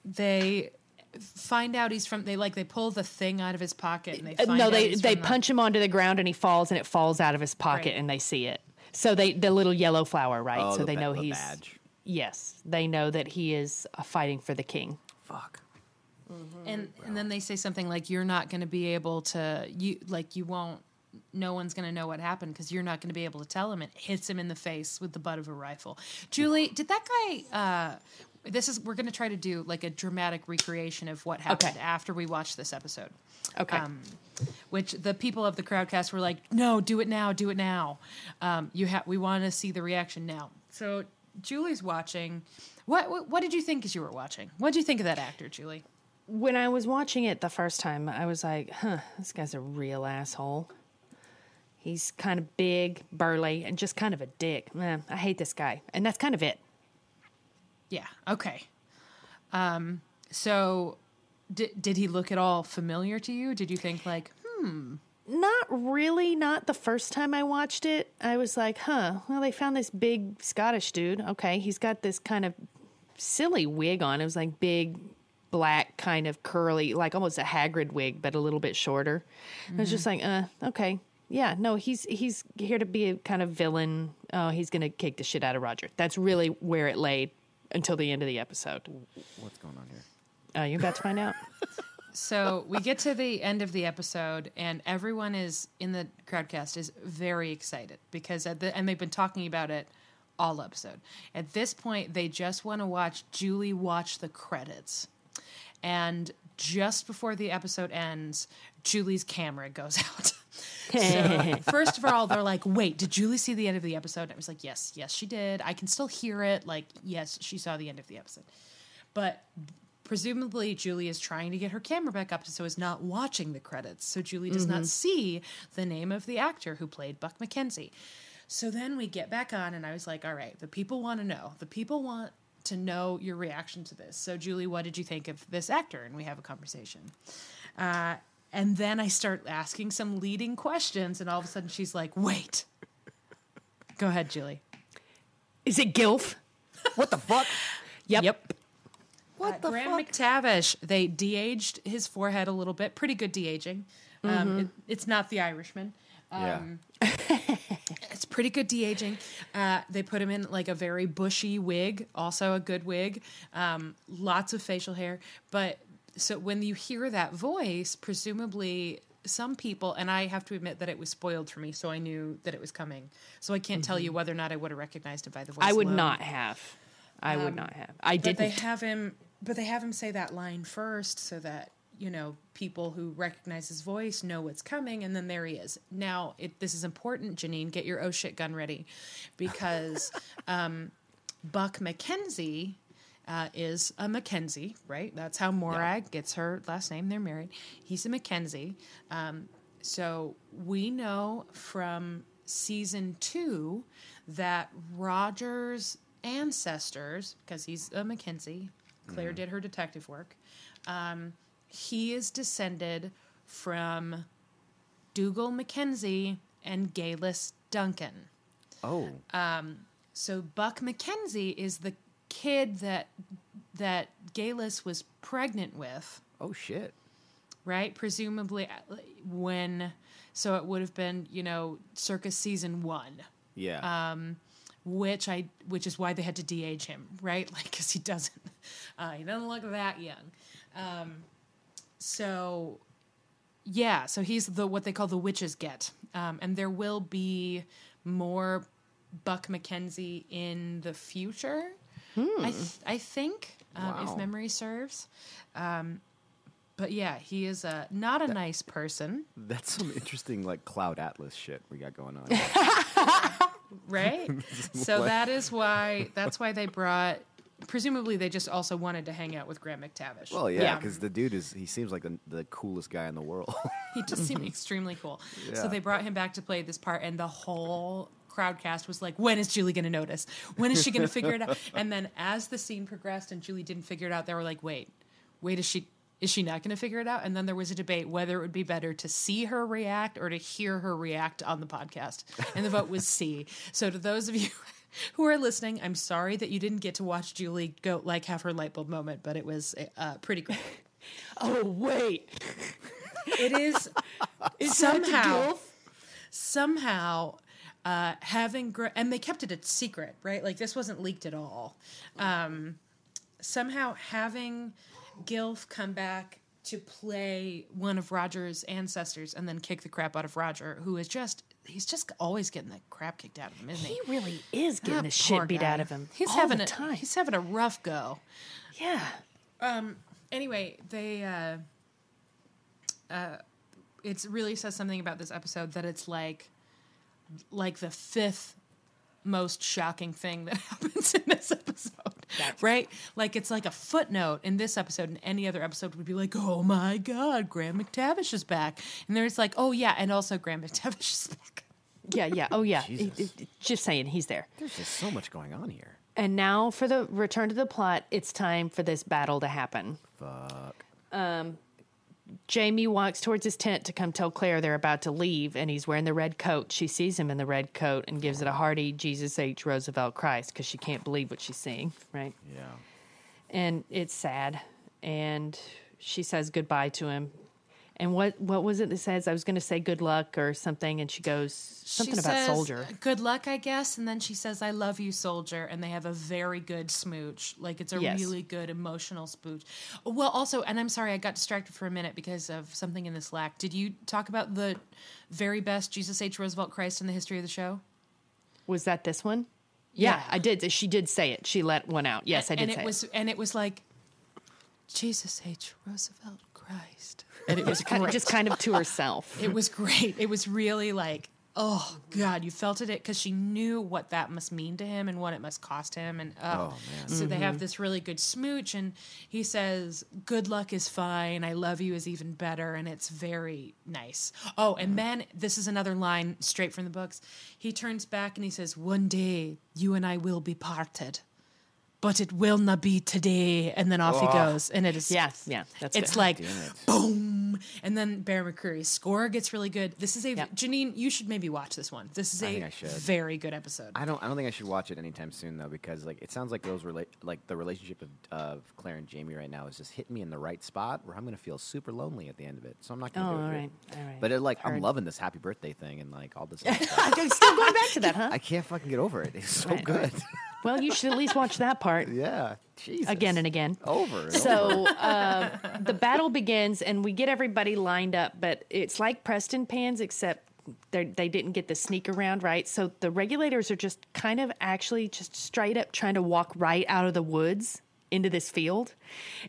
They find out he's from... They pull the thing out of his pocket, and they find out they punch him onto the ground, and he falls, and it falls out of his pocket, and they see it. So the little yellow flower, right? So they know he's... badge. yes, they know that he is fighting for the king. Fuck. And then they say something like, "You're not going to be able to you won't. No one's going to know what happened because you're not going to be able to tell him." It hits him in the face with the butt of a rifle. Julie, did that guy? We're going to try to do like a dramatic recreation of what happened after we watched this episode. Okay. Which the people of the Crowdcast were like, "No, do it now, do it now. We want to see the reaction now." So Julie's watching. What did you think as you were watching? What did you think of that actor, Julie? When I was watching it the first time, I was like, this guy's a real asshole. He's kind of big, burly, and just kind of a dick. I hate this guy. And that's kind of it. Yeah, okay. So did he look at all familiar to you? Did you think like, Not really, not the first time I watched it. I was like, well, they found this big Scottish dude. Okay, he's got this kind of silly wig on. It was like big, black, kind of curly, like almost a Hagrid wig, but a little bit shorter. I was just like, okay. Yeah, no, he's here to be a kind of villain. Oh, he's going to kick the shit out of Roger. That's really where it laid until the end of the episode. What's going on here? You're about to find out. So we get to the end of the episode, and everyone is in the Crowdcast is very excited because and they've been talking about it all episode. At this point, they just want to watch Julie watch the credits. And just before the episode ends, Julie's camera goes out. So first of all, they're like, "Wait, did Julie see the end of the episode?" And I was like, yes, she did. I can still hear it. Like, yes, she saw the end of the episode. But presumably Julie is trying to get her camera back up so is not watching the credits. So Julie does not see the name of the actor who played Buck McKenzie. So then we get back on, and I was like, all right, the people want to know. The people want to know your reaction to this. So, Julie, what did you think of this actor? And we have a conversation. And then I start asking some leading questions, and all of a sudden she's like, wait. Go ahead, Julie. Is it Gilf? What the fuck? Yep. What the Graham fuck? McTavish, they de-aged his forehead a little bit. Pretty good de-aging. It's not The Irishman. It's pretty good de-aging. They put him in like a very bushy wig, also a good wig. Lots of facial hair. But so when you hear that voice, presumably some people, and I have to admit that it was spoiled for me, so I knew that it was coming. So I can't tell you whether or not I would have recognized it by the voice. I would not have. I didn't. But they have him say that line first so that, you know, people who recognize his voice know what's coming, and then there he is. Now, this is important, Janine. Get your oh shit gun ready, because Buck McKenzie is a McKenzie, right? That's how Morag gets her last name. They're married. He's a McKenzie. So we know from season 2 that Roger's ancestors, because he's a McKenzie, Claire did her detective work, he is descended from Dougal McKenzie and Galis Duncan. Oh. So Buck McKenzie is the kid that Galis was pregnant with. Oh, shit. Right? Presumably so it would have been, you know, circa season 1. Yeah. Which is why they had to de-age him, right? Like, because he doesn't look that young. So he's what they call the witch's get. And there will be more Buck McKenzie in the future, I think, if memory serves. But yeah, he is not a nice person. That's some interesting, like, Cloud Atlas shit we got going on. Right? So that's why they brought, presumably they just also wanted to hang out with Graham McTavish. Well, yeah, because the dude he seems like the coolest guy in the world. He just seemed extremely cool. Yeah. So they brought him back to play this part, and the whole Crowdcast was like, when is Julie going to notice? When is she going to figure it out? And then as the scene progressed and Julie didn't figure it out, they were like, wait, is she not going to figure it out? And then there was a debate whether it would be better to see her react or to hear her react on the podcast. And the vote was C. So to those of you who are listening, I'm sorry that you didn't get to watch Julie have her light bulb moment, but it was pretty cool. Oh, wait. It is somehow and they kept it a secret, right? Like this wasn't leaked at all. Somehow having Gilf come back to play one of Roger's ancestors and then kick the crap out of Roger, who is he's just always getting the crap kicked out of him, isn't he? He really is getting the shit beat out of him. He's all having the time. He's having a rough go. Yeah. Anyway, they it really says something about this episode that it's like the fifth most shocking thing that happens in this episode. Right? Like it's like a footnote in this episode, and any other episode would be like, oh my God, Graham McTavish is back. And there's like, oh yeah, and also Graham McTavish is back. Yeah. Oh yeah. Just saying, he's there. There's just so much going on here. And now for the return to the plot, it's time for this battle to happen. Fuck. Jamie walks towards his tent to come tell Claire they're about to leave, and he's wearing the red coat. She sees him in the red coat and gives it a hearty Jesus H. Roosevelt Christ because she can't believe what she's seeing, right? Yeah. And it's sad. And she says goodbye to him. And what was it that says? I was going to say good luck or something, and she goes something about soldier. Good luck, I guess. And then she says, I love you, soldier. And they have a very good smooch. Like it's a really good emotional smooch. Well, also, and I'm sorry, I got distracted for a minute because of something in the Slack. Did you talk about the very best Jesus H. Roosevelt Christ in the history of the show? Was that this one? Yeah, I did. She did say it. She let one out. Yes, I did say it. And it was like, Jesus H. Roosevelt Christ. And it was just kind of to herself. It was great. It was really like, oh God, you felt it because she knew what that must mean to him and what it must cost him. And man. So they have this really good smooch, and he says, good luck is fine. I love you is even better. And it's very nice. Oh, and then this is another line straight from the books. He turns back and he says, one day you and I will be parted. But it will not be today. And then off he goes. And it is... Yeah, that's it's good. like, boom. And then Bear McCreary's score gets really good. This is a... Janine, you should maybe watch this one. This is a very good episode. I don't think I should watch it anytime soon, though, because like it sounds like the relationship of Claire and Jamie right now is just hitting me in the right spot where I'm going to feel super lonely at the end of it. So I'm not going to do it. All right. But I'm loving this happy birthday thing and like all this other stuff. I'm still going back to that, huh? I can't fucking get over it. It's so good. Well, you should at least watch that part. Yeah. Jesus. Again and again. Over. So the battle begins, and we get everybody lined up, but it's like Preston Pans, except they didn't get the sneak around, right? So the regulators are just kind of actually just straight up trying to walk right out of the woods into this field.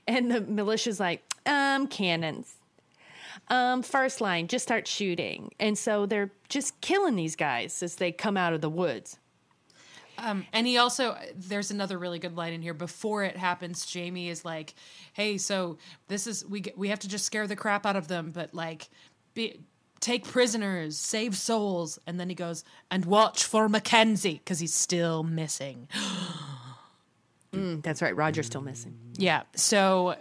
And the militia's like, cannons. First line, just start shooting. And so they're just killing these guys as they come out of the woods. And he also, there's another really good line in here. Before it happens, Jamie is like, hey, so this is, we have to just scare the crap out of them, but like, take prisoners, save souls. And then he goes, and watch for Mackenzie, because he's still missing. That's right. Roger's still missing. Yeah. So,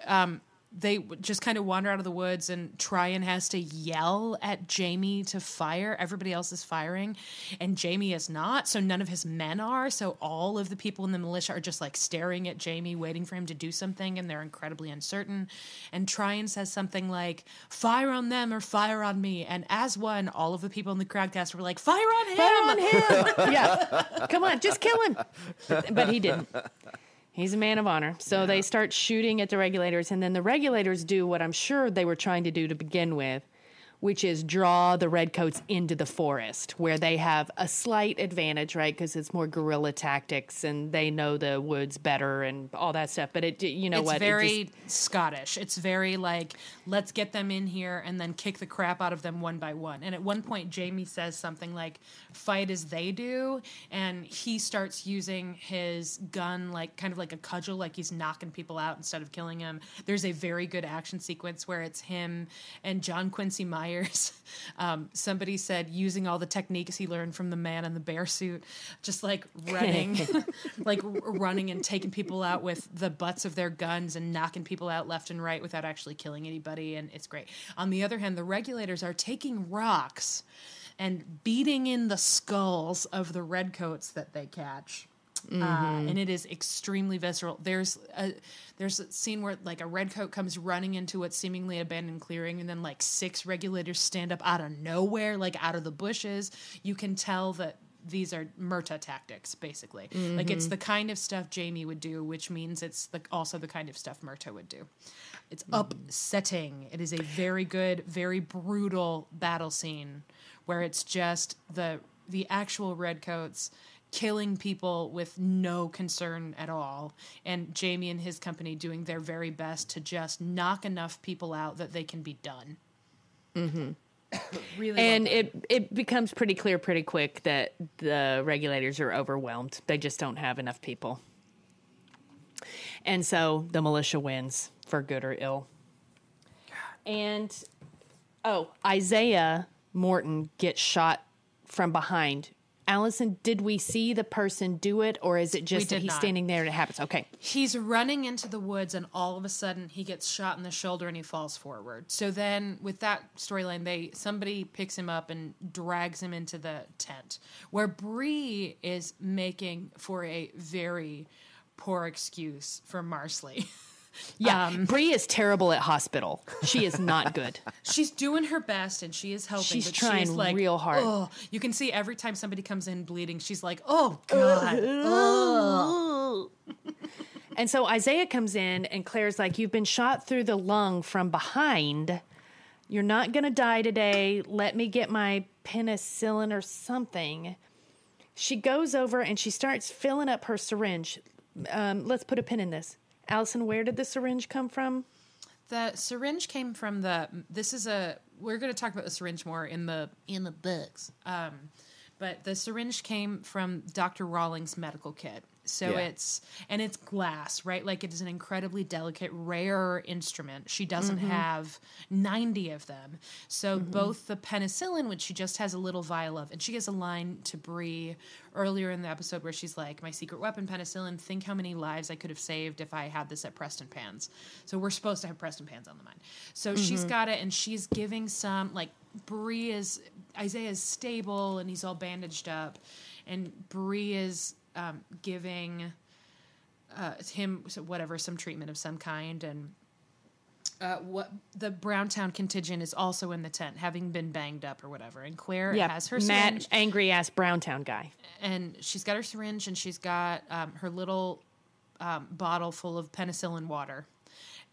they just kind of wander out of the woods, and Tryon has to yell at Jamie to fire. Everybody else is firing, and Jamie is not, so none of his men are. So all of the people in the militia are just like staring at Jamie, waiting for him to do something, and they're incredibly uncertain. And Tryon says something like, fire on them or fire on me. And as one, all of the people in the crowdcast were like, fire on him! Fire on him! Yeah. Come on, just kill him. But he didn't. He's a man of honor. So they start shooting at the regulators, and then the regulators do what I'm sure they were trying to do to begin with, which is draw the redcoats into the forest, where they have a slight advantage, right? Because it's more guerrilla tactics, and they know the woods better and all that stuff. But it's very Scottish. It's very like, let's get them in here and then kick the crap out of them one by one. And at one point, Jamie says something like, fight as they do, and he starts using his gun like kind of like a cudgel, like he's knocking people out instead of killing them. There's a very good action sequence where it's him and John Quincy Myers. Somebody said using all the techniques he learned from the man in the bear suit, just like running, like running and taking people out with the butts of their guns and knocking people out left and right without actually killing anybody, and it's great. On the other hand, the regulators are taking rocks and beating in the skulls of the redcoats that they catch. And it is extremely visceral. There's a scene where like a redcoat comes running into what's seemingly abandoned clearing, and then like 6 regulators stand up out of nowhere, like out of the bushes. You can tell that these are Murta tactics, basically. Like, it's the kind of stuff Jamie would do, which means it's also the kind of stuff Murta would do. It's upsetting. It is a very good, very brutal battle scene where it's just the actual redcoats killing people with no concern at all, and Jamie and his company doing their very best to just knock enough people out that they can be done. Really, and it becomes pretty clear pretty quick that the regulators are overwhelmed. They just don't have enough people, and so the militia wins for good or ill. And Isaiah Morton gets shot from behind. Allison, did we see the person do it, or is it just that he's standing there and it happens? Okay. He's running into the woods, and all of a sudden he gets shot in the shoulder and he falls forward. So then with that storyline, somebody picks him up and drags him into the tent, where Bree is making for a very poor excuse for Marsley. Yeah, Bree is terrible at hospital. She is not good. She's doing her best, and she is helping. She's but trying she's like, real hard. Oh, you can see every time somebody comes in bleeding, she's like, "Oh God!" Oh. And so Isaiah comes in, and Claire's like, "You've been shot through the lung from behind. You're not going to die today. Let me get my penicillin or something." She goes over and she starts filling up her syringe. Let's put a pin in this. Allison, where did the syringe come from? The syringe came from we're going to talk about the syringe more in the books. But the syringe came from Dr. Rawlings' medical kit. So it's glass, right? Like, it is an incredibly delicate, rare instrument. She doesn't have 90 of them. So both the penicillin, which she just has a little vial of, and she has a line to Bree earlier in the episode where she's like, "My secret weapon, penicillin, think how many lives I could have saved if I had this at Preston Pans." So we're supposed to have Preston Pans on the mind. So she's got it, and she's giving some, like, Isaiah's stable, and he's all bandaged up, and Bree is giving him some treatment of some kind, and what the Browntown contingent is also in the tent, having been banged up or whatever. And Claire has her syringe, angry ass Browntown guy, and she's got her syringe, and she's got her little bottle full of penicillin water,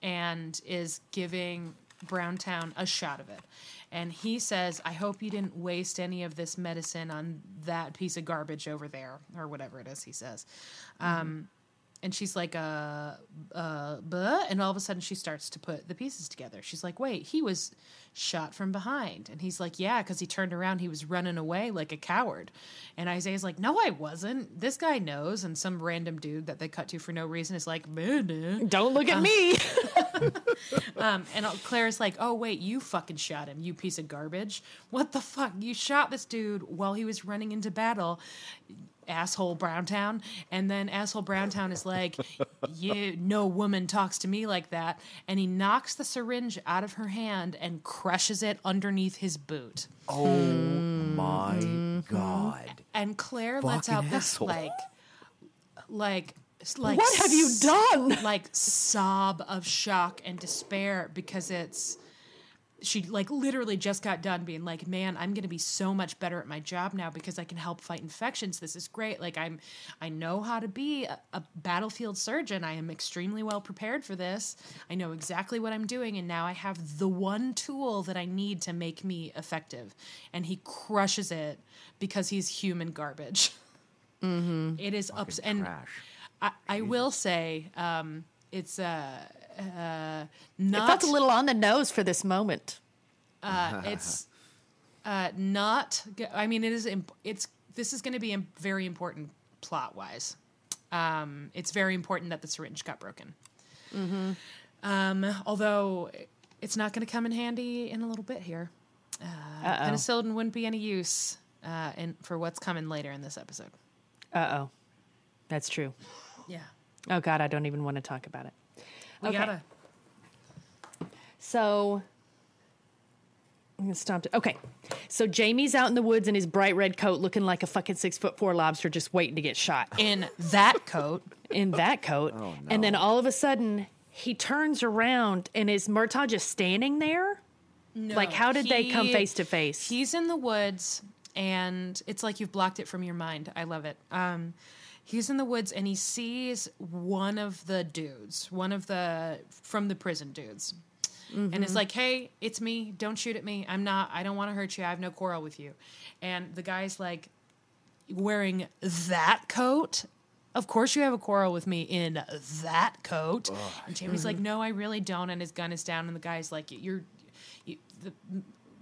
and is giving Browntown a shot of it. And he says, "I hope you didn't waste any of this medicine on that piece of garbage over there," or whatever it is he says. And she's like, "Buh," and all of a sudden she starts to put the pieces together. She's like, "Wait, he was shot from behind." And he's like, "Yeah, because he turned around, he was running away like a coward." And Isaiah's like, "No, I wasn't. This guy knows." And some random dude that they cut to for no reason is like, "Don't look at me." And Claire's like, "Oh, wait, you fucking shot him, you piece of garbage. What the fuck? You shot this dude while he was running into battle, asshole Browntown." And then asshole Browntown is like, no woman talks to me like that. And he knocks the syringe out of her hand and crushes it underneath his boot. Oh my God. And Claire lets out this like what have you done? Like, sob of shock and despair, because she like literally just got done being like, "Man, I'm going to be so much better at my job now because I can help fight infections. This is great. Like, I know how to be a battlefield surgeon. I am extremely well prepared for this. I know exactly what I'm doing, and now I have the one tool that I need to make me effective." And he crushes it because he's human garbage. It is and I will say, it's not. It felt a little on the nose for this moment. It's not. I mean, it is. This is going to be very important plot wise. It's very important that the syringe got broken. Although it's not going to come in handy in a little bit here. Penicillin wouldn't be any use for what's coming later in this episode. That's true. Yeah. Oh God, I don't even want to talk about it. We gotta. So I'm gonna stop. Okay, so Jamie's out in the woods in his bright red coat, looking like a fucking 6'4" lobster, just waiting to get shot. In that coat. Oh, no. And then all of a sudden he turns around, and is Murtaugh just standing there? No. Like, how did they come face to face? He's in the woods. and it's like you've blocked it from your mind. I love it. He's in the woods and he sees one of the dudes, from the prison dudes. Mm-hmm. And it's like, hey, it's me. Don't shoot at me. I don't want to hurt you. I have no quarrel with you. And the guy's like, wearing that coat? Of course you have a quarrel with me in that coat. Oh, and Jamie's like, no, I really don't. And his gun is down. And the guy's like,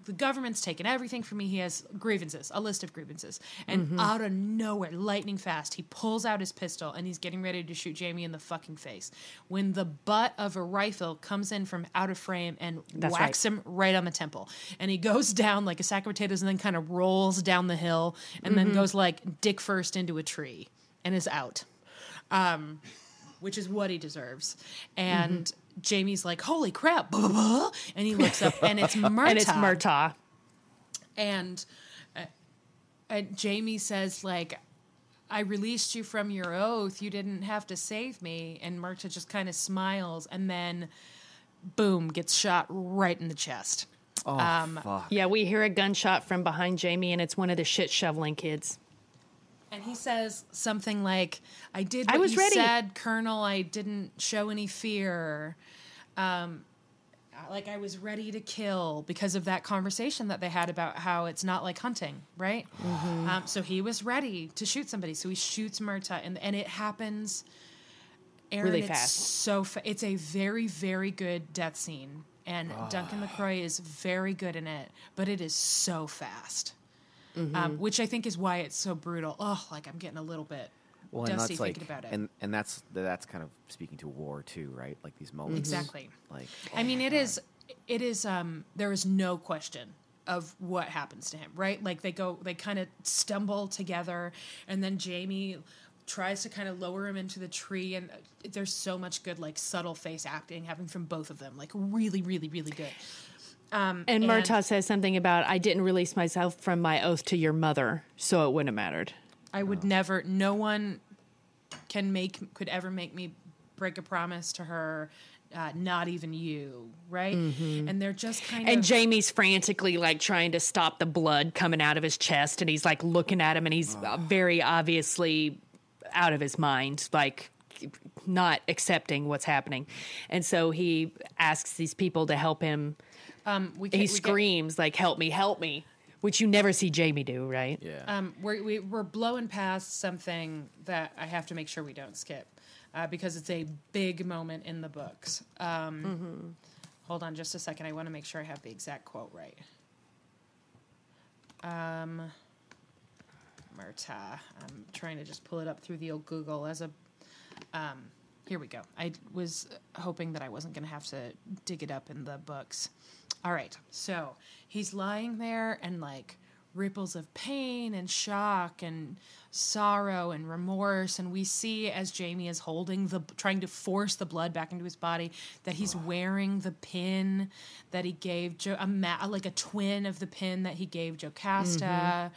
the government's taken everything from me. He has grievances, a list of grievances. And out of nowhere, lightning fast, he pulls out his pistol and he's getting ready to shoot Jamie in the fucking face. When the butt of a rifle comes in from out of frame and whacks him right on the temple. And he goes down like a sack of potatoes and then kind of rolls down the hill and then goes like dick first into a tree and is out. Which is what he deserves. And Jamie's like, holy crap, blah, blah, blah. And he looks up and it's Murtaugh. And Jamie says, like, I released you from your oath. You didn't have to save me. And Murtaugh just kind of smiles and then, boom, gets shot right in the chest. Oh, fuck. Yeah, we hear a gunshot from behind Jamie and it's one of the shit shoveling kids. And he says something like, I did what you said, Colonel. I didn't show any fear. Like I was ready to kill because of that conversation that they had about how it's not like hunting, right? Mm-hmm. So he was ready to shoot somebody. So he shoots Murtaugh, and it happens, Aaron, really fast. So it's a very, very good death scene. And Duncan LaCroix is very good in it, but it is so fast. Which I think is why it's so brutal. Oh, like I'm getting a little bit dusty thinking about it. And that's kind of speaking to war too, right? Like these moments. Exactly. Like, I mean, it is. There is no question of what happens to him, right? Like they kind of stumble together, and then Jamie tries to kind of lower him into the tree, and there's so much good, like subtle face acting happening from both of them, like really, really, really good. And Murtaugh says something about, I didn't release myself from my oath to your mother, so it wouldn't have mattered. I would never, no one could ever make me break a promise to her, not even you, right? Mm-hmm. And they're just kind of... And Jamie's frantically, like, trying to stop the blood coming out of his chest, and he's, like, looking at him, and he's very obviously out of his mind, like... not accepting what's happening. And so he asks these people to help him. He screams, like, help me, which you never see Jamie do, right? Yeah. We're blowing past something that I have to make sure we don't skip because it's a big moment in the books. Hold on just a second. I want to make sure I have the exact quote right. Murtaugh. I'm trying to just pull it up through the old Google as a... here we go. I was hoping that I wasn't going to have to dig it up in the books. All right. So he's lying there and like ripples of pain and shock and sorrow and remorse. And we see as Jamie is trying to force the blood back into his body, that he's wearing the pin that he gave like a twin of the pin that he gave Jocasta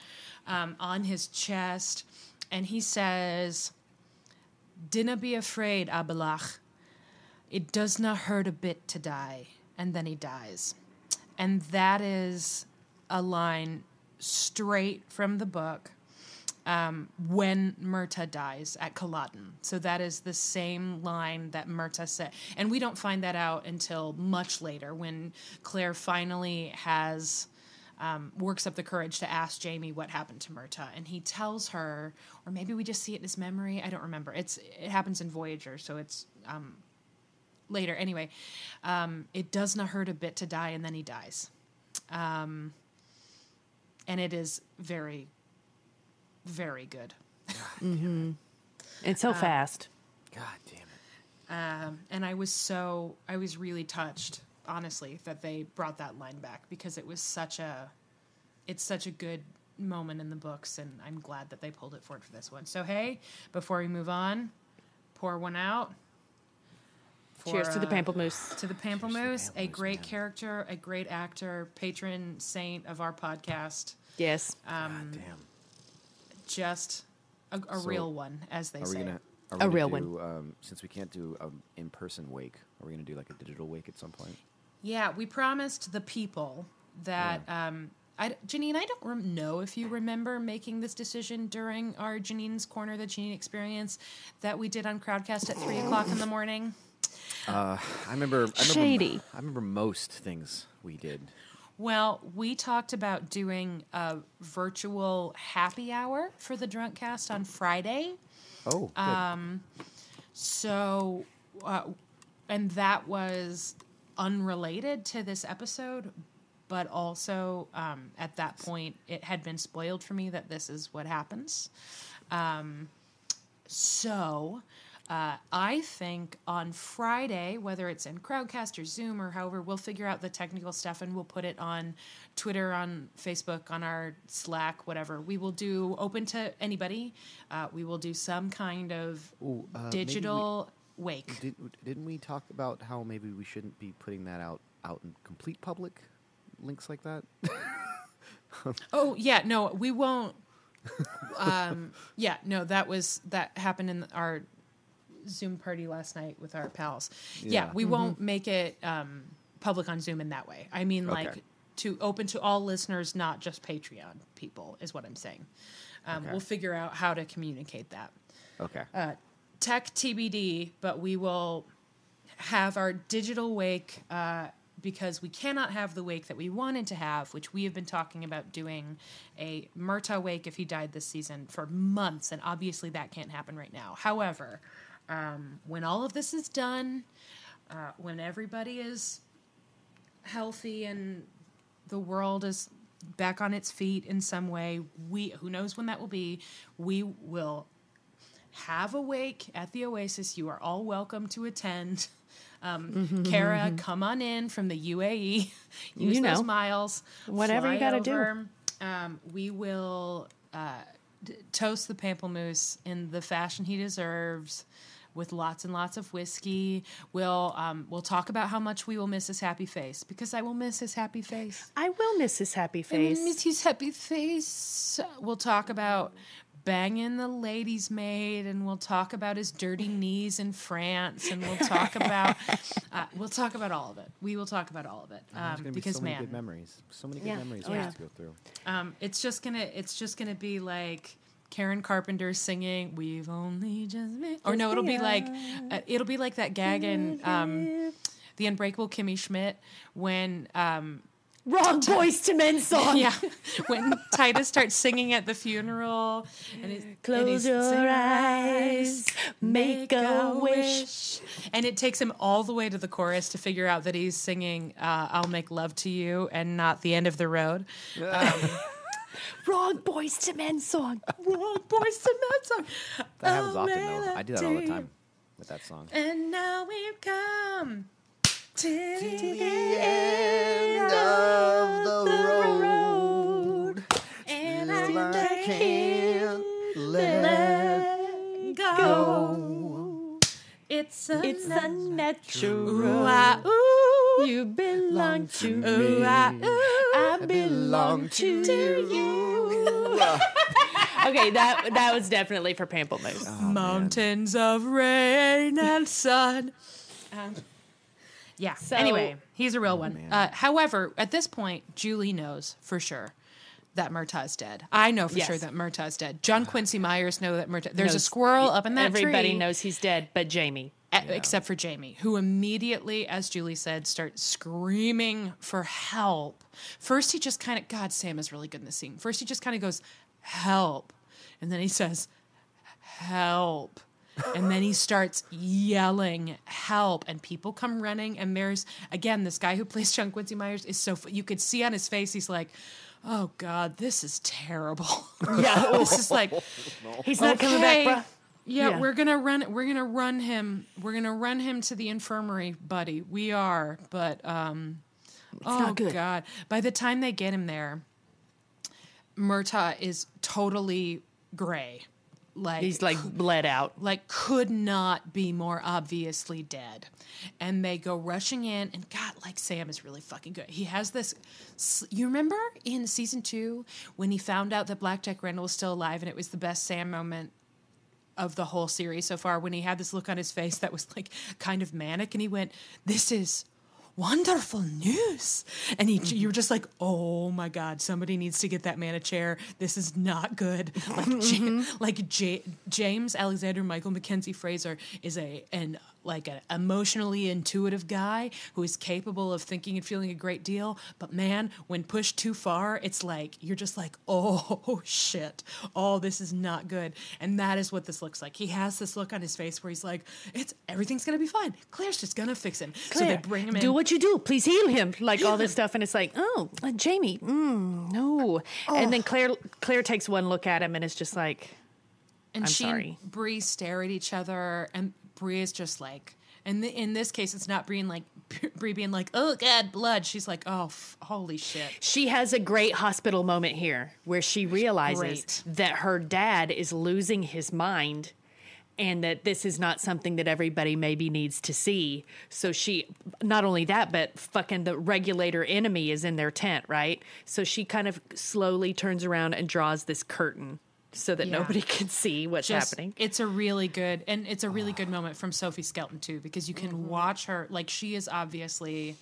on his chest. And he says... Dinna be afraid, Abelach. It does not hurt a bit to die. And then he dies. And that is a line straight from the book when Murtaugh dies at Culloden. So that is the same line that Murtaugh said. And we don't find that out until much later when Claire finally has... works up the courage to ask Jamie what happened to Murtaugh, and he tells her, or maybe we just see it in his memory. I don't remember. It happens in Voyager, so it's later. Anyway, it does not hurt a bit to die, and then he dies, and it is very, very good. God damn it. It's so fast. God damn it. And I was really touched, honestly, that they brought that line back because it was such a good moment in the books, and I'm glad that they pulled it forward for this one. So hey, before we move on, pour one out. Cheers to the Pamplemousse. To the Pamplemousse, a great character, a great actor, patron saint of our podcast. Yes. God damn. Just a real one, as they say. A real one. Since we can't do an in-person wake, are we going to do like a digital wake at some point? Yeah, we promised the people that Janine, I don't know if you remember making this decision during our Janine's Corner, the Janine Experience that we did on Crowdcast at 3:00 in the morning. I remember Shady. I remember most things we did. Well, we talked about doing a virtual happy hour for the Drunk Cast on Friday. Oh, good. So, and that was unrelated to this episode, but also at that point, it had been spoiled for me that this is what happens. So I think on Friday, whether it's in Crowdcast or Zoom or however, we'll figure out the technical stuff and we'll put it on Twitter, on Facebook, on our Slack, whatever. We will do open to anybody. We will do some kind of digital wake. Didn't we talk about how maybe we shouldn't be putting that out in complete public? Links like that? Oh, yeah, no, we won't. Yeah, no, that happened in our Zoom party last night with our pals. Yeah, we won't make it public on Zoom in that way. I mean, like, to open to all listeners, not just Patreon people, is what I'm saying. We'll figure out how to communicate that. Okay. Tech TBD, but we will have our digital wake because we cannot have the wake that we wanted to have, which we have been talking about doing a Murtaugh wake if he died this season for months, and obviously that can't happen right now. However, when all of this is done, when everybody is healthy and the world is back on its feet in some way, who knows when that will be, we will have a wake at the Oasis. You are all welcome to attend. Kara, come on in from the UAE. Use those miles. Whatever you got to do. We will toast the Pamplemousse in the fashion he deserves with lots and lots of whiskey. We'll talk about how much we will miss his happy face, because I will miss his happy face. I will miss his happy face. I will miss his happy face. We'll talk about banging the lady's maid, and we'll talk about his dirty knees in France, and we'll talk about all of it. We will talk about all of it because so many good memories, so many good memories we have to go through. It's just gonna be like Karen Carpenter singing "We've Only Just Met," or no, it'll be like that gag in The Unbreakable Kimmy Schmidt when. Wrong Boys to Men song. Yeah, when Titus starts singing at the funeral, and close your eyes, make a wish, and it takes him all the way to the chorus to figure out that he's singing "I'll Make Love to You" and not "The End of the Road." Wrong Boys to Men song. Wrong Boys to Men song. That happens often, though. I do that all the time with that song. And now we've come to the end of the road, and I can't let go. It's unnatural. Ooh, You belong to me. ooh, I belong to you. Okay, that was definitely for Pamplemousse. Oh, mountains of rain and sun. Yeah. So- Anyway, he's a real one. man. However, at this point, Julie knows for sure that Murtaugh's dead. I know for Yes. sure that Murtaugh's dead. John Quincy Myers know that Murtaugh. There's a squirrel up in that Everybody tree. knows he's dead, but Jamie. Except for Jamie, who immediately, as Julie said, starts screaming for help. First, he just kind of, God, Sam is really good in this scene. First, he just kind of goes, help. And then he says, help. And then he starts yelling, help. And people come running. And there's, again, this guy who plays John Quincy Myers is so, you could see on his face, he's like, oh, God, this is terrible. Yeah. This is like, He's not coming back, bruh. yeah, we're gonna run him. We're gonna run him to the infirmary, buddy. We are, but not good. God! By the time they get him there, Murtaugh is totally gray. Like He's like bled out. like could not be more obviously dead. And they go rushing in, and God, like Sam is really fucking good. He has this. You remember in season 2 when he found out that Blackjack Randall was still alive, and it was the best Sam moment of the whole series so far, when he had this look on his face that was like kind of manic, and he went, "This is wonderful news. And you're just like, oh my God, somebody needs to get that man a chair. This is not good. Like, James Alexander Michael Mackenzie Fraser is an emotionally intuitive guy who is capable of thinking and feeling a great deal. But man, when pushed too far, it's like, you're just like, oh shit. Oh, this is not good. And that is what this looks like. He has this look on his face where he's like, everything's going to be fine. Claire's just going to fix him. Claire, so they bring him in. Do what you do. Please heal him. Like all this stuff. And it's like, Jamie, no. Oh. And then Claire takes one look at him and it's just like, and I'm she sorry. And Bree stare at each other, and Bree is just like, and in this case, it's not Bree being like, oh God, blood. She's like, oh, holy shit. She has a great hospital moment here where she realizes that her dad is losing his mind and that this is not something that everybody maybe needs to see. So she, not only that, but fucking the regulator enemy is in their tent, right? So she kind of slowly turns around and draws this curtain so that nobody can see what's happening. It's a really good moment from Sophie Skelton too, because you can watch her, like, she is obviously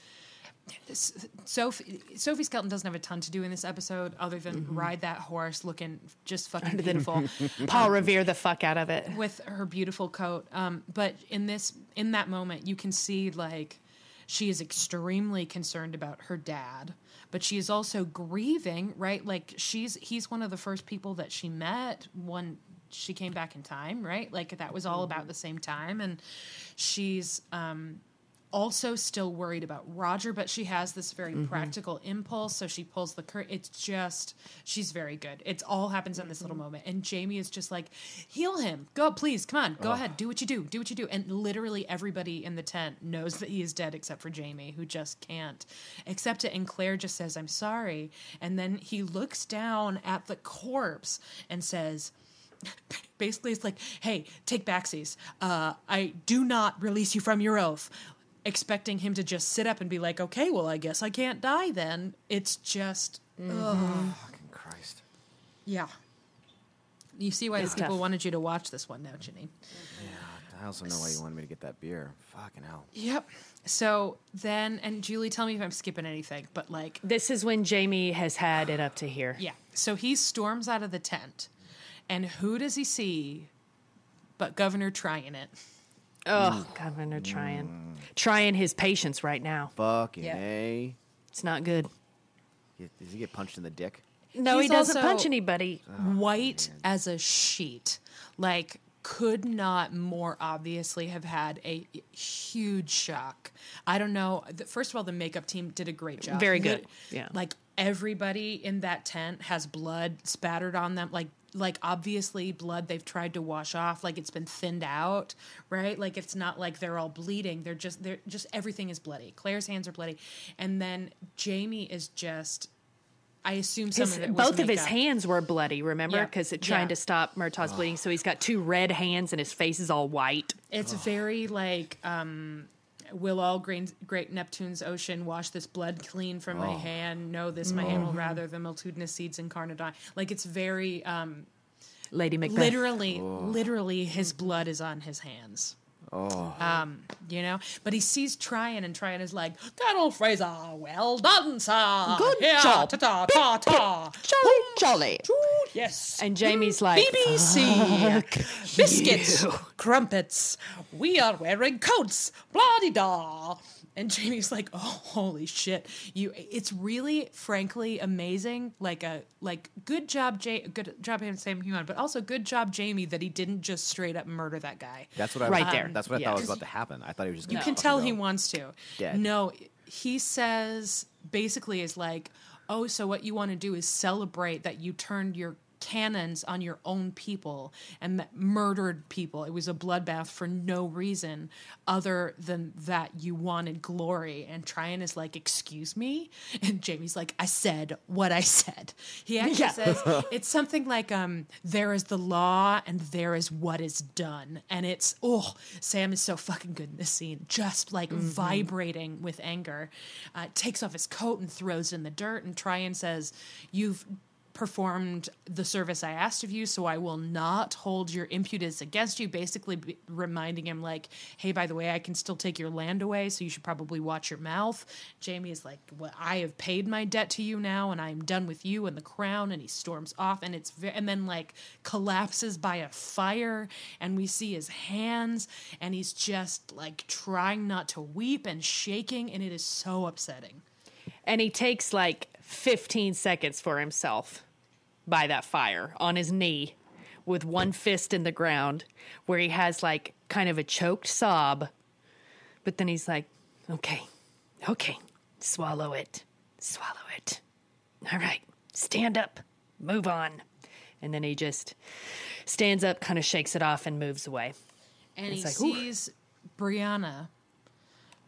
Sophie Skelton doesn't have a ton to do in this episode other than ride that horse looking just fucking beautiful. Paul Revere the fuck out of it with her beautiful coat. But in that moment, you can see like she is extremely concerned about her dad, but she is also grieving, right? Like he's one of the first people that she met when she came back in time, right? Like that was all about the same time. And she's, also still worried about Roger, but she has this very practical impulse. So she pulls the curtain. It's just, she's very good. It all happens in this little moment. And Jamie is just like, heal him. Go, please. Come on. Go ahead. Do what you do. Do what you do. And literally everybody in the tent knows that he is dead except for Jamie, who just can't accept it. And Claire just says, I'm sorry. And then he looks down at the corpse and says, basically it's like, hey, take backsies. I do not release you from your oath. Expecting him to just sit up and be like, okay, well, I guess I can't die then. It's just, fucking Christ. Yeah. You see why people wanted you to watch this one now, Janine. Yeah, I also know why you wanted me to get that beer. Fucking hell. Yep. So then, and Julie, tell me if I'm skipping anything, but like... This is when Jamie has had it up to here. Yeah. So he storms out of the tent, and who does he see but Governor Trying It? Oh, Governor trying his patience right now. Fucking A. It's not good. Does he get punched in the dick? No, he doesn't punch anybody. White as a sheet. Like, could not more obviously have had a huge shock. I don't know. First of all, the makeup team did a great job. Very good. Yeah. Like, everybody in that tent has blood spattered on them. Like obviously blood they've tried to wash off, like it's been thinned out, right? Like it's not like they're all bleeding. They're just everything is bloody. Claire's hands are bloody. And then Jamie is just, I assume some of it was both of his hands were bloody, remember? Because trying to stop Murtaugh's bleeding. So he's got two red hands and his face is all white. It's very like, will all great Neptune's ocean wash this blood clean from my hand? No, this my hand will rather the multitudinous seeds incarnate die. Like it's very Lady Macbeth. Literally his blood is on his hands. You know, but he sees Tryon, and Tryon is like, Colonel Fraser, well done, sir. Good job. Ta-ta-ta-ta. Jolly. Yes. And Jamie's like, BBC, biscuits, crumpets, we are wearing coats, blah-de-da. And Jamie's like, oh, holy shit. It's really, frankly, amazing. Good job him, Sam Huon, but also good job, Jamie, that he didn't just straight up murder that guy. That's what I there. That's what I thought was about to happen. I thought he was just You can tell he wants to. Dead. No, he says, basically is like, oh, so what you want to do is celebrate that you turned your cannons on your own people and that murdered people. It was a bloodbath for no reason other than that you wanted glory. And Tryon is like, excuse me? And Jamie's like, I said what I said. He actually says, it's something like, there is the law and there is what is done. And it's, Sam is so fucking good in this scene. Just like vibrating with anger. Takes off his coat and throws it in the dirt. And Tryon says, you've performed the service I asked of you, so I will not hold your impudence against you. Basically reminding him like, hey, by the way, I can still take your land away, so you should probably watch your mouth. Jamie is like, well, I have paid my debt to you now, and I'm done with you and the crown. And he storms off, and and then like collapses by a fire, and we see his hands, and he's just like trying not to weep and shaking, and it is so upsetting. And he takes like 15 seconds for himself by that fire on his knee with one fist in the ground, where he has like kind of a choked sob. But then he's like, okay, swallow it. All right, stand up, move on. And then he just stands up, kind of shakes it off, and moves away. And he sees Brianna,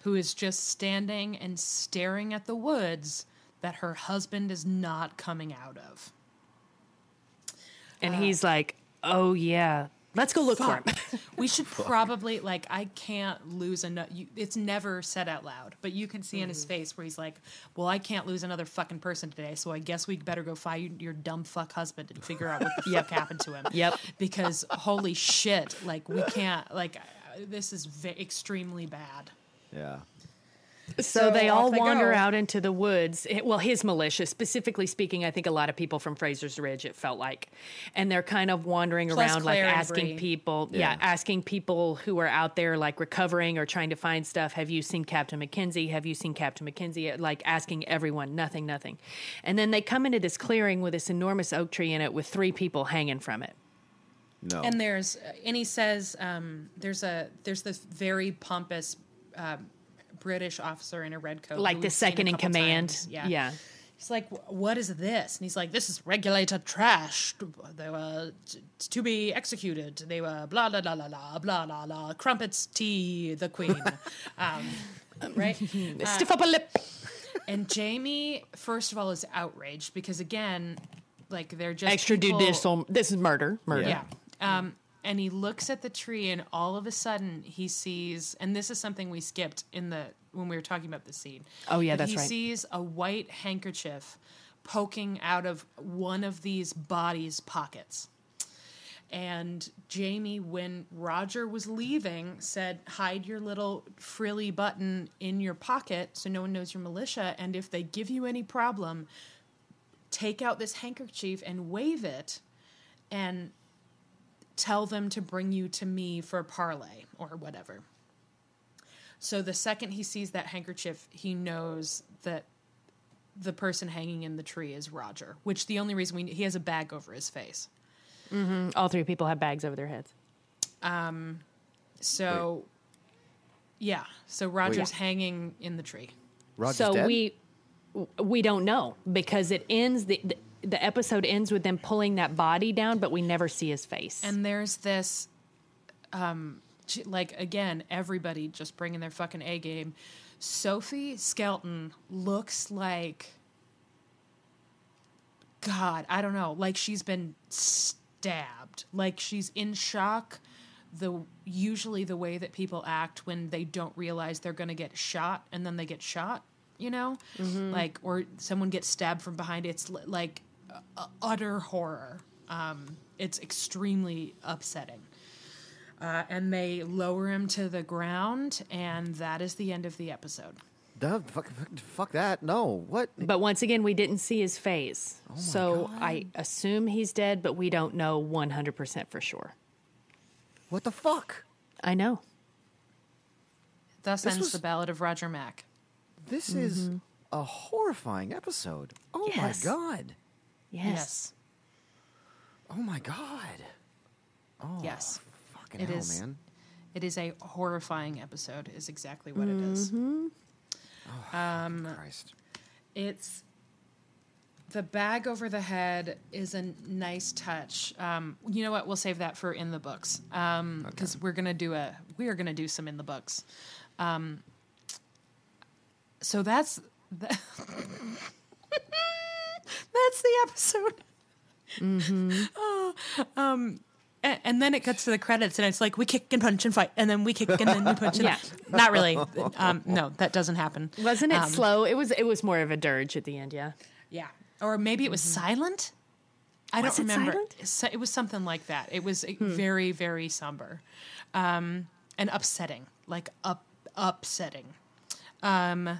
who is just standing and staring at the woods that her husband is not coming out of. And he's like, oh, yeah, let's go look for him. We should probably, like, I can't lose it's never said out loud, but you can see in his face where he's like, well, I can't lose another fucking person today, so I guess we better go find your dumb fuck husband and figure out what the fuck happened to him. Yep. Because, holy shit, like, we can't, like, this is extremely bad. Yeah. So they all wander out into the woods. His militia, specifically speaking, I think a lot of people from Fraser's Ridge, it felt like. And they're kind of wandering around, like asking people, asking people who are out there, like recovering or trying to find stuff. Have you seen Captain McKenzie? Have you seen Captain McKenzie? Like asking everyone, nothing. And then they come into this clearing with this enormous oak tree in it with 3 people hanging from it. No. And he says, there's this very pompous, British officer in a red coat, like the second in command. Yeah. He's like, what is this? And he's like, this is regulated trash. They were to be executed. They were blah blah blah blah blah blah blah blah. Crumpets, tea, the queen. Right? Stiff upper lip. And Jamie, first of all, is outraged because again, like they're just extrajudicial. This is murder. Yeah. And he looks at the tree, and all of a sudden he sees, and this is something we skipped when we were talking about the scene. Oh yeah, that's right. He sees a white handkerchief poking out of one of these bodies' pockets. And Jamie, when Roger was leaving, said, hide your little frilly button in your pocket so no one knows you're militia, and if they give you any problem, take out this handkerchief and wave it, and tell them to bring you to me for parley or whatever. So the second he sees that handkerchief, he knows that the person hanging in the tree is Roger, which the only reason he has a bag over his face. Mm-hmm. All 3 people have bags over their heads. So Roger's hanging in the tree. Roger's so dead? we don't know because it ends the episode ends with them pulling that body down, but we never see his face. And there's this, like, again, everybody just bringing their fucking A game. Sophie Skelton looks like, God, I don't know, like she's been stabbed. Like she's in shock. Usually the way that people act when they don't realize they're going to get shot and then they get shot, you know? Mm-hmm. Like, or someone gets stabbed from behind. It's like utter horror. It's extremely upsetting. And they lower him to the ground, and that is the end of the episode. Fuck that. No. What? But once again, we didn't see his face. Oh my so God. I assume he's dead, but we don't know 100% for sure. What the fuck? I know. Thus ends the Ballad of Roger Mack. This is a horrifying episode. Oh Yes. my God. Yes. Oh my God. Oh, Yes. Fucking It hell, is. man. It is a horrifying episode, is exactly what it is. Oh, Christ. It's the bag over the head is a nice touch. You know what? We'll save that for in the books because we are gonna do some in the books. So that's that's the episode. Mm-hmm. And then it cuts to the credits, and it's like we kick and punch and fight, and then we kick and then we punch. And not really. No, that doesn't happen. Wasn't it slow? It was more of a dirge at the end. Yeah. Yeah, or maybe it was silent. I don't remember. Silent? It was something like that. It was very, very somber, and upsetting, like upsetting. Fuck.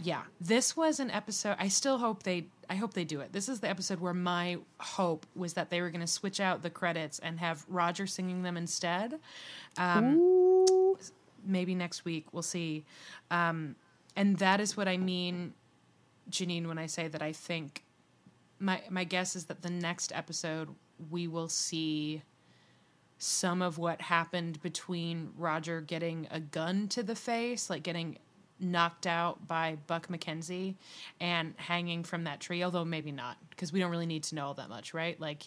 Yeah, this was an episode. I hope they do it. This is the episode where my hope was that they were going to switch out the credits and have Roger singing them instead. Maybe next week. We'll see. And that is what I mean, Janine, when I say that I think my guess is that the next episode we will see some of what happened between Roger getting a gun to the face, like getting knocked out by Buck McKenzie and hanging from that tree, although maybe not, because we don't really need to know all that much, right? Like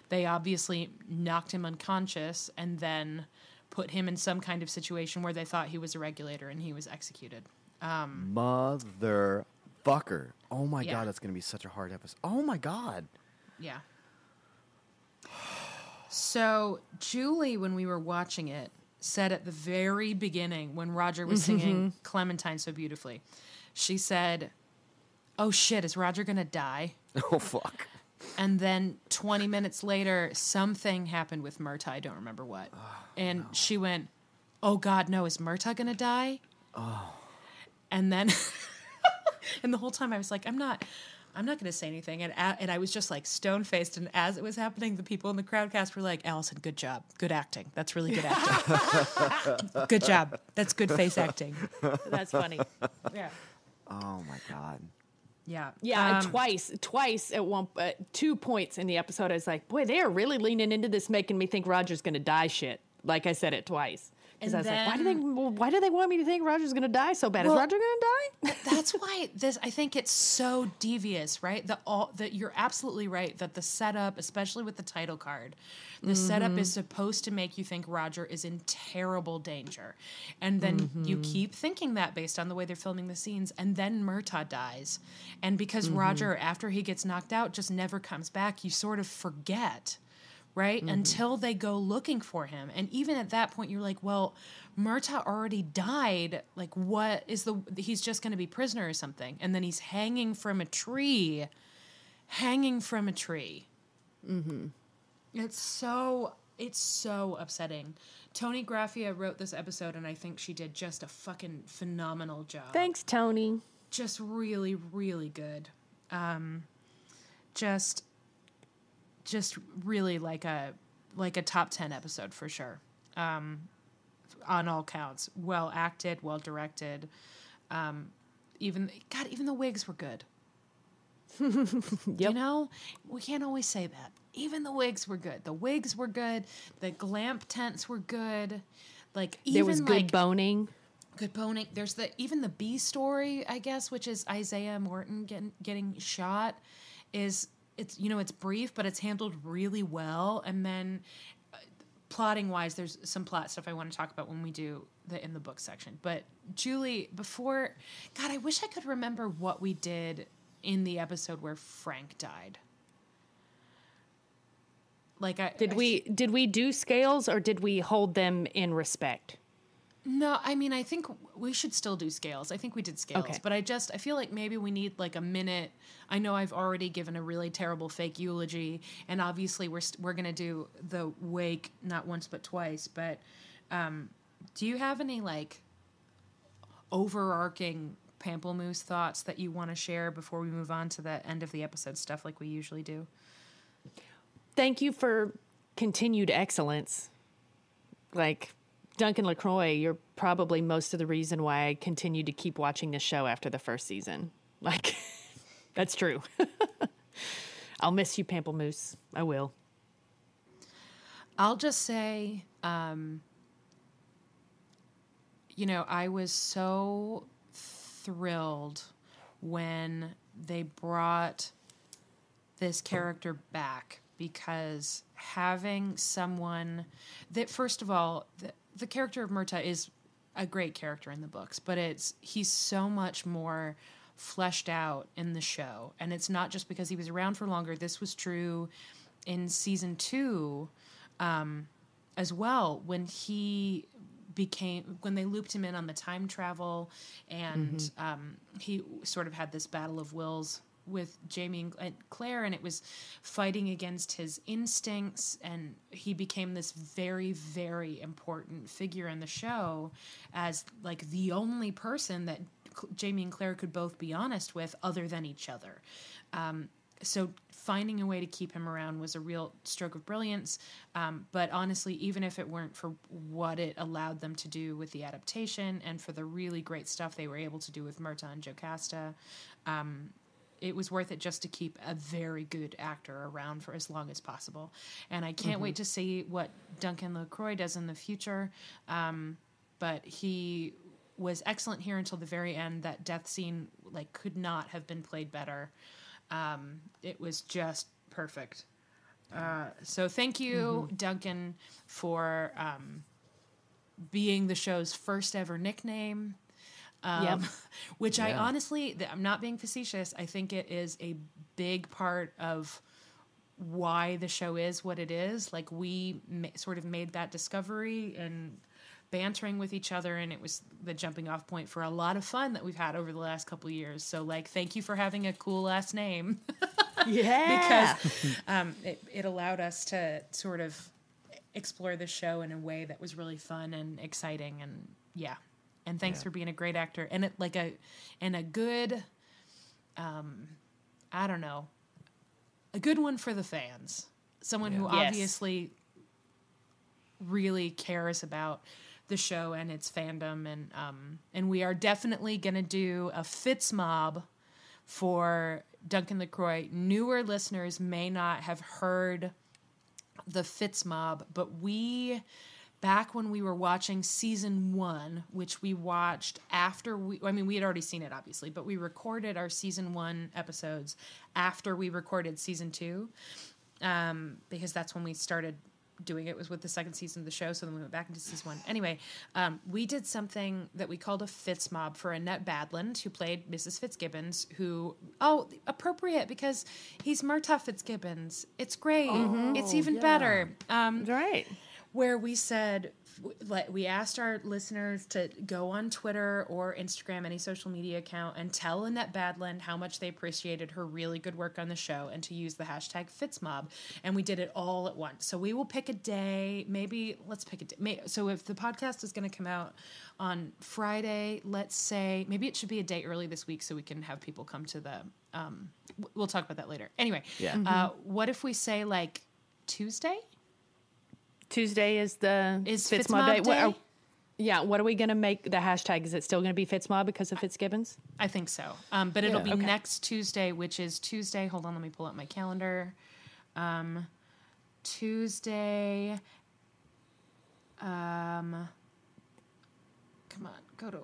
they obviously knocked him unconscious and then put him in some kind of situation where they thought he was a regulator and he was executed. Motherfucker. Oh my God, that's going to be such a hard episode. Oh my God. Yeah. So Julie, when we were watching it, said at the very beginning when Roger was singing Clementine so beautifully, she said, "Oh shit, is Roger going to die?" Oh fuck. And then 20 minutes later, something happened with Murtagh. I don't remember what. And she went, "Oh God, no, is Murtagh going to die?" Oh. And then, and the whole time I was like, I'm not going to say anything. And I was just like stone-faced. And as it was happening, the people in the crowdcast were like, "Allison, good job. Good acting. That's really good acting. Good job. That's good face acting." That's funny. Yeah. Oh my God. Yeah. Yeah, twice at 2 points in the episode, I was like, boy, they are really leaning into this, making me think Roger's going to die shit. Like I said it twice. Because I was like, why do they want me to think Roger's going to die so bad? Well, is Roger going to die? That's why I think it's so devious, right? That you're absolutely right that the setup, especially with the title card, the setup is supposed to make you think Roger is in terrible danger. And then you keep thinking that based on the way they're filming the scenes. And then Murtagh dies. And because Roger, after he gets knocked out, just never comes back, you sort of forget. Right? Until they go looking for him. And even at that point, you're like, well, Murtagh already died. Like, he's just going to be prisoner or something. And then he's hanging from a tree. Mm-hmm. It's so upsetting. Tony Graffia wrote this episode, and I think she did just a fucking phenomenal job. Thanks, Tony. Just really, really good. Just really like a top 10 episode for sure. On all counts. Well acted, well directed. Even the wigs were good. Yep. You know, we can't always say that. Even the wigs were good. The wigs were good. The glamp tents were good. Like even there was good boning. Good boning. There's even the B story, I guess, which is Isaiah Morton getting shot. It's brief, but it's handled really well. And then plotting wise, there's some plot stuff I want to talk about when we do the in the book section. But Julie, I wish I could remember what we did in the episode where Frank died. Did we do scales or did we hold them in respect? No, I mean, I think we should still do scales. I think we did scales, okay. But I feel like maybe we need like a minute. I know I've already given a really terrible fake eulogy, and obviously we're going to do the wake not once but twice, but do you have any like overarching Pamplemousse thoughts that you want to share before we move on to the end of the episode stuff like we usually do? Thank you for continued excellence. Like Duncan LaCroix, you're probably most of the reason why I continue to keep watching this show after the first season. Like, that's true. I'll miss you, Pamplemousse. I will. I'll just say, I was so thrilled when they brought this character back, because having someone that, first of all, the character of Murtagh is a great character in the books, but he's so much more fleshed out in the show. And it's not just because he was around for longer. This was true in season 2 as well, when they looped him in on the time travel, and he sort of had this battle of wills Jamie and Claire, and it was fighting against his instincts, and he became this very, very important figure in the show as like the only person that Jamie and Claire could both be honest with other than each other. So finding a way to keep him around was a real stroke of brilliance. But honestly, even if it weren't for what it allowed them to do with the adaptation and for the really great stuff they were able to do with Murtagh and Jocasta, it was worth it just to keep a very good actor around for as long as possible. And I can't wait to see what Duncan LaCroix does in the future. But he was excellent here until the very end. That death scene like could not have been played better. It was just perfect. So thank you, Duncan, for being the show's first ever nickname. Which I honestly, I'm not being facetious. I think it is a big part of why the show is what it is. Like we sort of made that discovery and bantering with each other, and it was the jumping off point for a lot of fun that we've had over the last couple of years. So like, thank you for having a cool last name. Yeah. Because it allowed us to sort of explore the show in a way that was really fun and exciting, and and thanks for being a great actor and a good I don't know, a good one for the fans, someone who obviously really cares about the show and its fandom, and we are definitely going to do a Fitz mob for Duncan LaCroix. Newer listeners may not have heard the Fitz mob, but back when we were watching season 1, which we watched after we had already seen it obviously, but we recorded our season 1 episodes after we recorded season 2, because that's when we started doing it, was with the second season of the show. So then we went back into season 1. Anyway, we did something that we called a Fitz mob for Annette Badland, who played Mrs. Fitzgibbons, appropriate because he's Murtagh Fitzgibbons. It's great. It's even better. Right. Where we said, we asked our listeners to go on Twitter or Instagram, any social media account, and tell Annette Badland how much they appreciated her really good work on the show and to use the hashtag FitzMob. And we did it all at once. So we will pick a day. Maybe let's pick a day. So if the podcast is going to come out on Friday, let's say, maybe it should be a day early this week so we can have people come to the, we'll talk about that later. Anyway, what if we say like Tuesday? Tuesday is FitzMob day? What are we going to make the hashtag? Is it still going to be FitzMob because of Fitzgibbons? I think so. But it'll be next Tuesday, which is Tuesday. Hold on, let me pull up my calendar. Tuesday. Come on, go to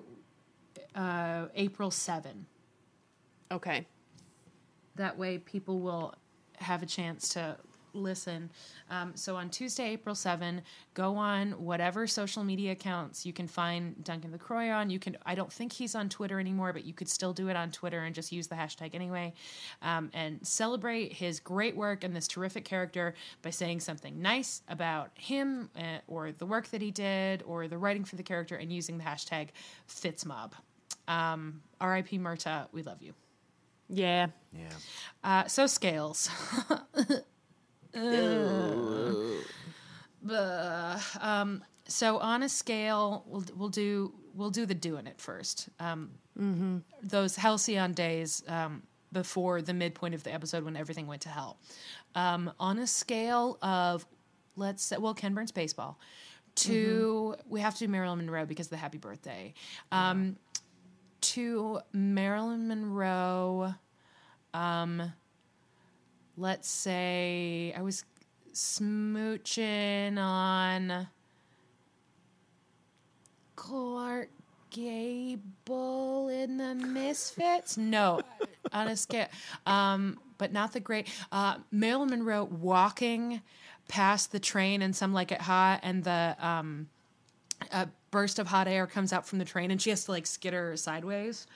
April 7. Okay. That way people will have a chance to listen. So on Tuesday, April 7, go on whatever social media accounts you can find Duncan LaCroix on. I don't think he's on Twitter anymore, but you could still do it on Twitter and just use the hashtag anyway, and celebrate his great work and this terrific character by saying something nice about him, or the work that he did, or the writing for the character, and using the hashtag FitzMob. R.I.P. Murtagh, we love you. Yeah. So scales. So on a scale, we'll do the doing it first. Those halcyon days before the midpoint of the episode when everything went to hell. On a scale of, let's say, Ken Burns baseball, to we have to do Marilyn Monroe because of the happy birthday. To Marilyn Monroe. Let's say I was smooching on Clark Gable in the Misfits. No, on a scale, but not the great Marilyn Monroe walking past the train and Some Like It Hot, and the a burst of hot air comes out from the train, and she has to like skitter sideways.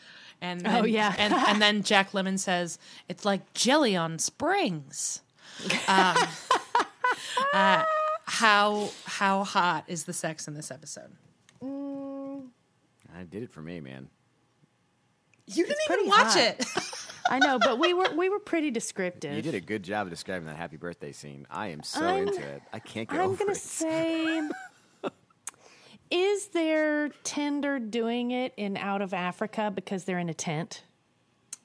And then, and then Jack Lemmon says, "It's like jelly on springs." How hot is the sex in this episode? I did it for me, man. You didn't even watch it. I know, but we were pretty descriptive. You did a good job of describing that happy birthday scene. I am so into it. I can't get over it. I'm going to say, is there Tinder doing it in Out of Africa because they're in a tent?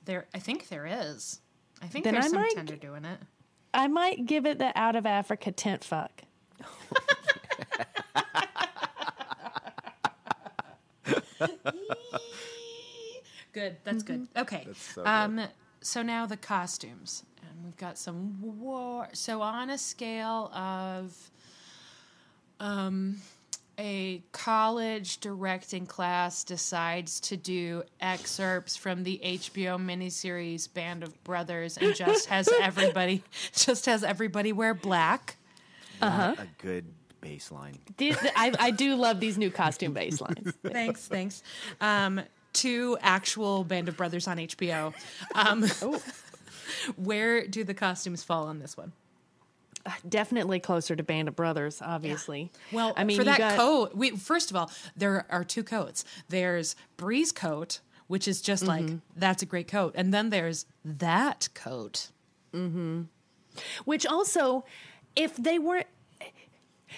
I think there is. I think Then there's I some might- Tinder doing it. I might give it the Out of Africa tent fuck. Good. That's good. Okay. That's so good. So now the costumes. And we've got some war. So on a scale of a college directing class decides to do excerpts from the HBO miniseries Band of Brothers and just has everybody wear black. A good baseline. I do love these new costume baselines. Thanks. To actual Band of Brothers on HBO. Where do the costumes fall on this one? Definitely closer to Band of Brothers, obviously. Yeah. Well, I mean, for that coat, first of all, there are two coats. There's Bree's coat, which is just like, that's a great coat. And then there's that coat. Mm-hmm. Which also, if they weren't...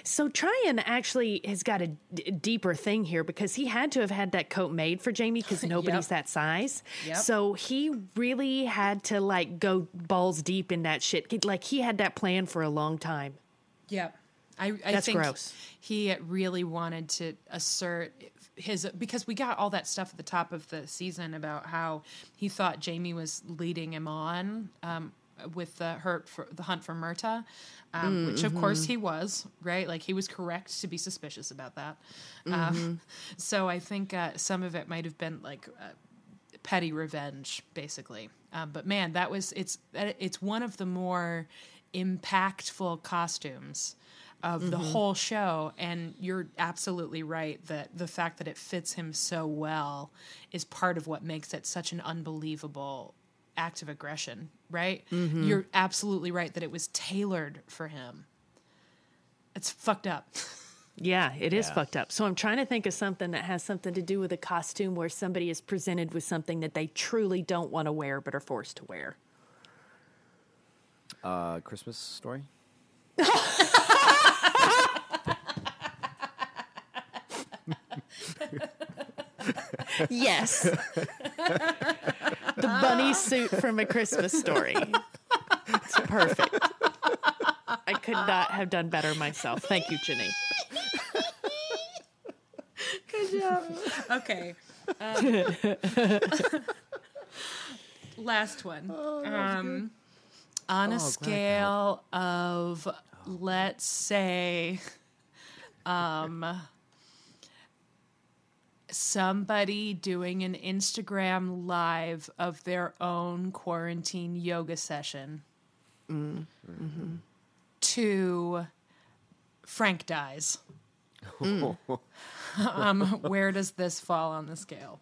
So Tryon actually has got a deeper thing here because he had to have had that coat made for Jamie because nobody's that size. Yep. So he really had to like go balls deep in that shit. Like he had that plan for a long time. Yep. I That's think gross. He really wanted to assert his, because we got all that stuff at the top of the season about how he thought Jamie was leading him on with the hunt for Myrta. Which of course he was, right? Like he was correct to be suspicious about that. So I think some of it might have been like petty revenge, basically. But man, it's one of the more impactful costumes of the whole show. And you're absolutely right that the fact that it fits him so well is part of what makes it such an unbelievable act of aggression, right? You're absolutely right that it was tailored for him. It's fucked up. Yeah, it is fucked up. So I'm trying to think of something that has something to do with a costume where somebody is presented with something that they truly don't want to wear but are forced to wear. Christmas Story? Yes. The bunny suit from A Christmas Story. It's perfect. I could not have done better myself. Thank you, Janine. Good job. Okay. Last one. On a scale of, let's say, somebody doing an Instagram live of their own quarantine yoga session to Frank dies. Where does this fall on the scale?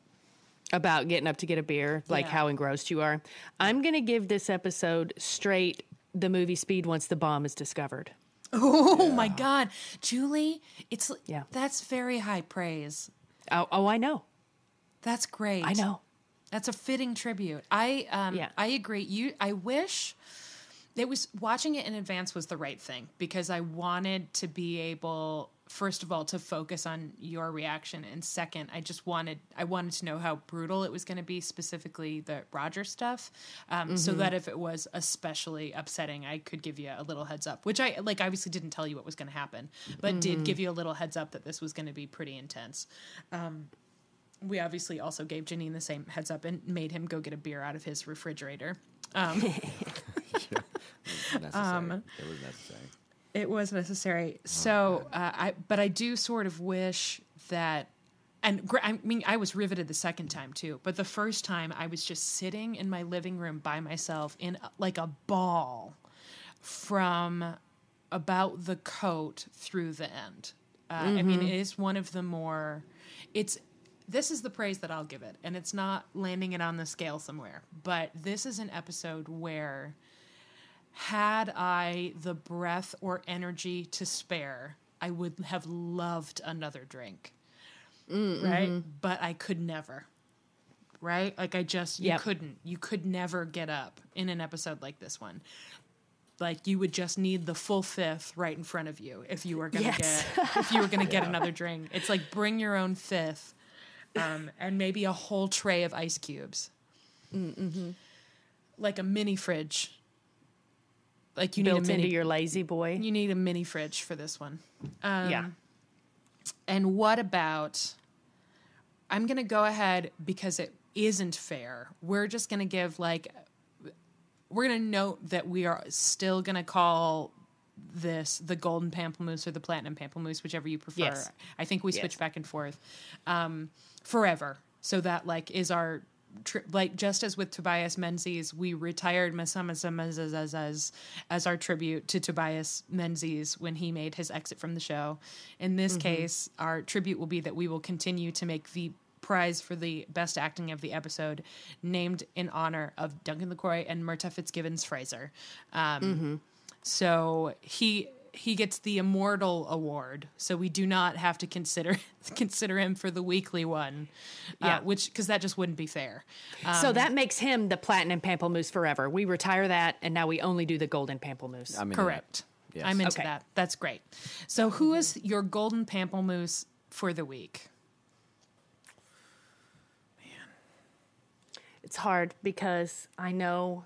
About getting up to get a beer, like how engrossed you are. I'm going to give this episode straight the movie Speed once the bomb is discovered. Oh my God. Julie, that's very high praise. Oh, I know. That's great. I know. That's a fitting tribute. I agree. I wish it was watching it in advance was the right thing because I wanted to be able, first of all, to focus on your reaction, and second, I wanted to know how brutal it was going to be, specifically the Roger stuff, so that if it was especially upsetting, I could give you a little heads up, which I obviously didn't tell you what was going to happen, but did give you a little heads up that this was going to be pretty intense. We obviously also gave Janine the same heads up and made him go get a beer out of his refrigerator. It was necessary. So, I do sort of wish that, and I mean, I was riveted the second time too, but the first time I was just sitting in my living room by myself in like a ball from about the coat through the end. I mean, it is one of the more, this is the praise that I'll give it, and it's not landing it on the scale somewhere, but this is an episode where had I the breath or energy to spare, I would have loved another drink, right? But I could never. right? Like you could never get up in an episode like this one. Like you would just need the full fifth right in front of you if you were gonna get another drink. It's like bring your own fifth, and maybe a whole tray of ice cubes, like a mini fridge. Like you built need into your lazy boy. You need a mini fridge for this one. And what about? I'm gonna go ahead because it isn't fair. We're just gonna give we're going to note that we are still going to call this the golden pamplemousse or the platinum pamplemousse, whichever you prefer. Yes. I think we switch back and forth forever. So that is our, just as with Tobias Menzies, we retired Masama as our tribute to Tobias Menzies when he made his exit from the show. In this case, our tribute will be that we will continue to make the prize for the best acting of the episode named in honor of Duncan LaCroix and Myrta Fitzgibbons Fraser. So he gets the immortal award. So we do not have to consider him for the weekly one, because that just wouldn't be fair. So that makes him the platinum pamplemousse forever. We retire that, and now we only do the golden pamplemousse. Correct. Yes. I'm into that. That's great. So who is your golden pamplemousse for the week? It's hard because I know.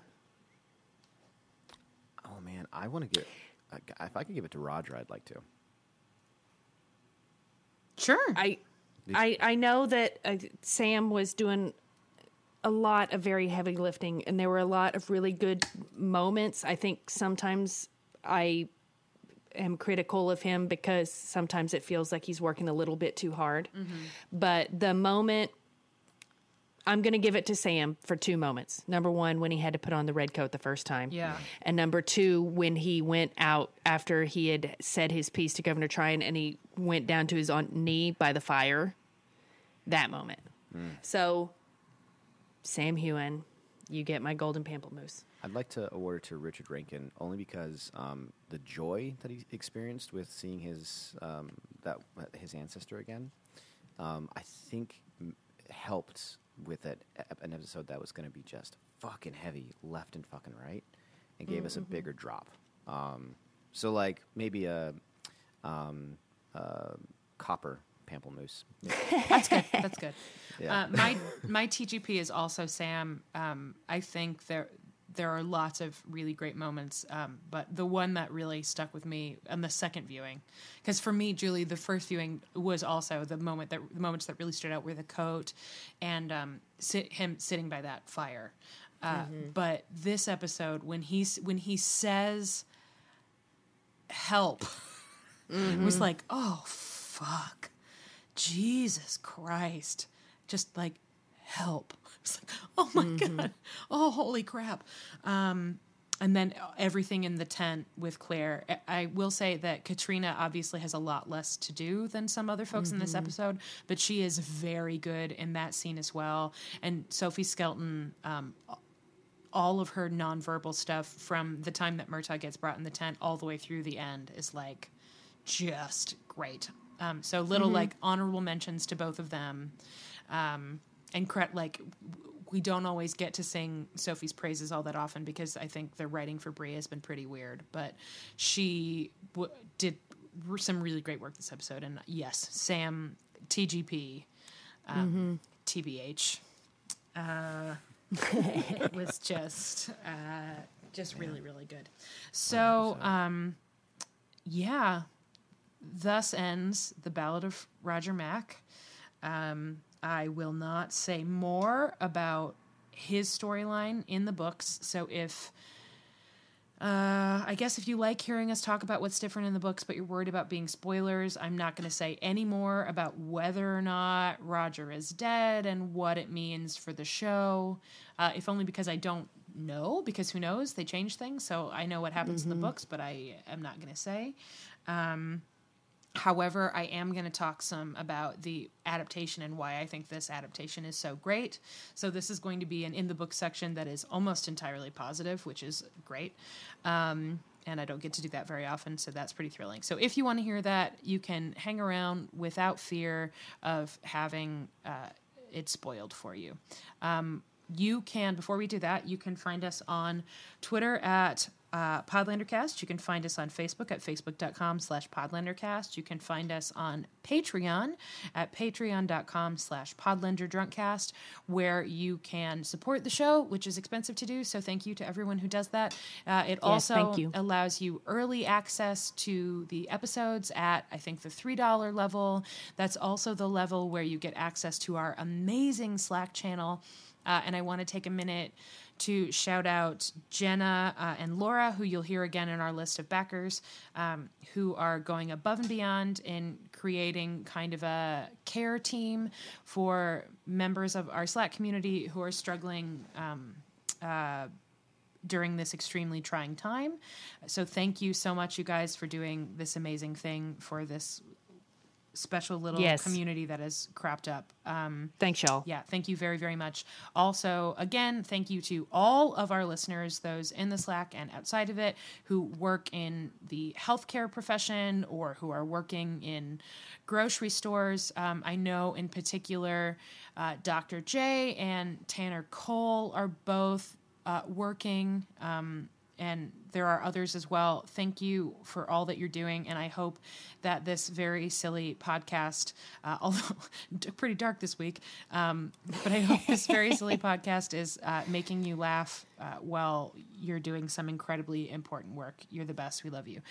Oh man, I want to give. If I could give it to Roger, I'd like to. Sure. I know that Sam was doing a lot of very heavy lifting, and there were a lot of really good moments. I think sometimes I am critical of him because sometimes it feels like he's working a little bit too hard. But the moment. I'm going to give it to Sam for 2 moments. Number 1, when he had to put on the red coat the first time. Yeah. And number 2, when he went out after he had said his piece to Governor Tryon and he went down to his knee by the fire. That moment. So, Sam Heughan, you get my golden pamplemousse. I'd like to award it to Richard Rankin only because the joy that he experienced with seeing his ancestor again, I think helped with an episode that was going to be just fucking heavy left and fucking right and gave us a bigger drop. So like maybe a copper pamplemousse. That's good. That's good. Yeah. My TGP is also Sam. I think there are lots of really great moments, but the one that really stuck with me on the second viewing, because for me, Julie, the first viewing was also the moments that really stood out were the coat and him sitting by that fire. But this episode, when he says help, was like, oh fuck, Jesus Christ, just like help. It's like, oh my God. Oh, holy crap. And then everything in the tent with Claire. I will say that Katrina obviously has a lot less to do than some other folks in this episode, but she is very good in that scene as well. And Sophie Skelton, all of her nonverbal stuff from the time that Murtaugh gets brought in the tent all the way through the end is like just great. So little like honorable mentions to both of them. And like we don't always get to sing Sophie's praises all that often because I think the writing for Brie has been pretty weird. But she did some really great work this episode. And yes, Sam, TGP, TBH. It was just really, really good. So, thus ends the Ballad of Roger Mack. I will not say more about his storyline in the books. So I guess if you like hearing us talk about what's different in the books, but you're worried about being spoilers, I'm not going to say any more about whether or not Roger is dead and what it means for the show. If only because I don't know, because who knows? They change things. So I know what happens in the books, but I am not going to say. However, I am going to talk some about the adaptation and why I think this adaptation is so great. So this is going to be an in the book section that is almost entirely positive, which is great. And I don't get to do that very often, so that's pretty thrilling. So if you want to hear that, you can hang around without fear of having it's spoiled for you. You can, before we do that, you can find us on Twitter at PodlanderCast. You can find us on Facebook at facebook.com/PodlanderCast. You can find us on Patreon at patreon.com/PodlanderDrunkcast, where you can support the show, which is expensive to do. So thank you to everyone who does that. It also allows you early access to the episodes at, I think, the $3 level. That's also the level where you get access to our amazing Slack channel. And I want to take a minute to shout out Jenna and Laura, who you'll hear again in our list of backers, who are going above and beyond in creating kind of a care team for members of our Slack community who are struggling during this extremely trying time. So thank you so much, you guys, for doing this amazing thing for this special little community that has cropped up. Thanks, y'all. Yeah, thank you very, very much. Also, again, thank you to all of our listeners, those in the Slack and outside of it, who work in the healthcare profession or who are working in grocery stores. I know in particular, Dr. J and Tanner Cole are both working, and there are others as well. Thank you for all that you're doing, and I hope that this very silly podcast, although pretty dark this week, but I hope this very silly podcast is making you laugh while you're doing some incredibly important work. You're the best. We love you.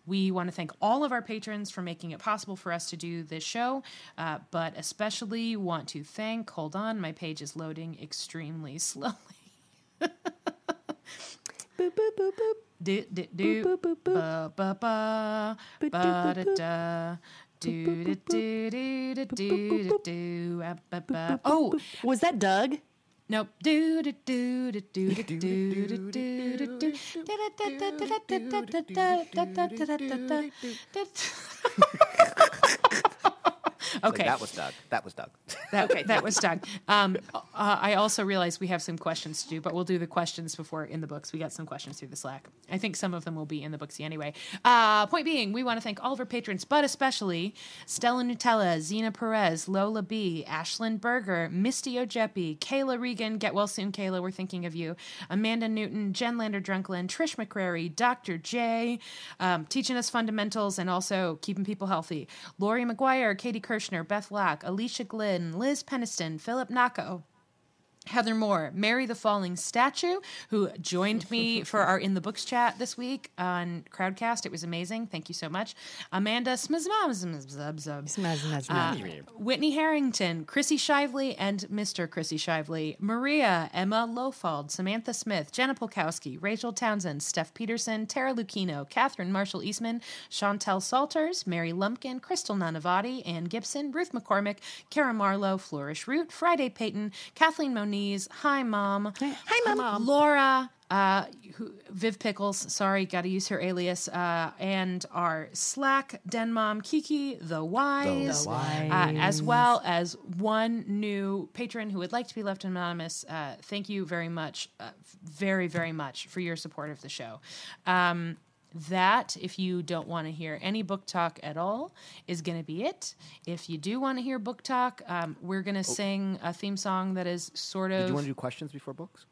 We want to thank all of our patrons for making it possible for us to do this show, but especially want to thank, hold on, my page is loading extremely slowly. Boop, boop, boop, boop. Do, do, do. Boop, boop, boop. Ba, ba, ba. Ba, da, da. Do, do, do, do, do, do, do. Ba, ba, ba. Oh, was that Doug? Nope. Do, do, do, do, do, do, do, do, do. Okay. Like, that was Doug. That was Doug. That was Doug. I also realized we have some questions to do, but we'll do the questions before in the books. We got some questions through the Slack. I think some of them will be in the books anyway. Point being, we want to thank all of our patrons, but especially Stella Nutella, Zena Perez, Lola B, Ashlyn Berger, Misty Ojepi, Kayla Regan, get well soon, Kayla, we're thinking of you, Amanda Newton, Jen Lander Drunklin, Trish McCrary, Dr. J, teaching us fundamentals and also keeping people healthy, Lori McGuire, Katie Kirshner, Beth Lack, Alicia Glynn, Liz Peniston, Philip Nako, Heather Moore, Mary the Falling Statue, who joined me for our In the Books chat this week on Crowdcast. It was amazing. Thank you so much. Amanda Whitney Harrington, Chrissy Shively and Mr. Chrissy Shively, Maria, Emma Lofald, Samantha Smith, Jenna Polkowski, Rachel Townsend, Steph Peterson, Tara Lucchino, Catherine Marshall Eastman, Chantel Salters, Mary Lumpkin, Crystal Nanavati, Ann Gibson, Ruth McCormick, Kara Marlowe, Flourish Root, Friday Payton, Kathleen Moniz, hi Mom. Hi Mom. Laura, Viv Pickles, sorry, gotta use her alias, and our Slack den mom, Kiki the Wise, as well as one new patron who would like to be left anonymous. Thank you very much, very, very much for your support of the show. That, if you don't want to hear any book talk at all, is going to be it. If you do want to hear book talk, we're going to sing a theme song that is sort of... Did you want to do questions before books?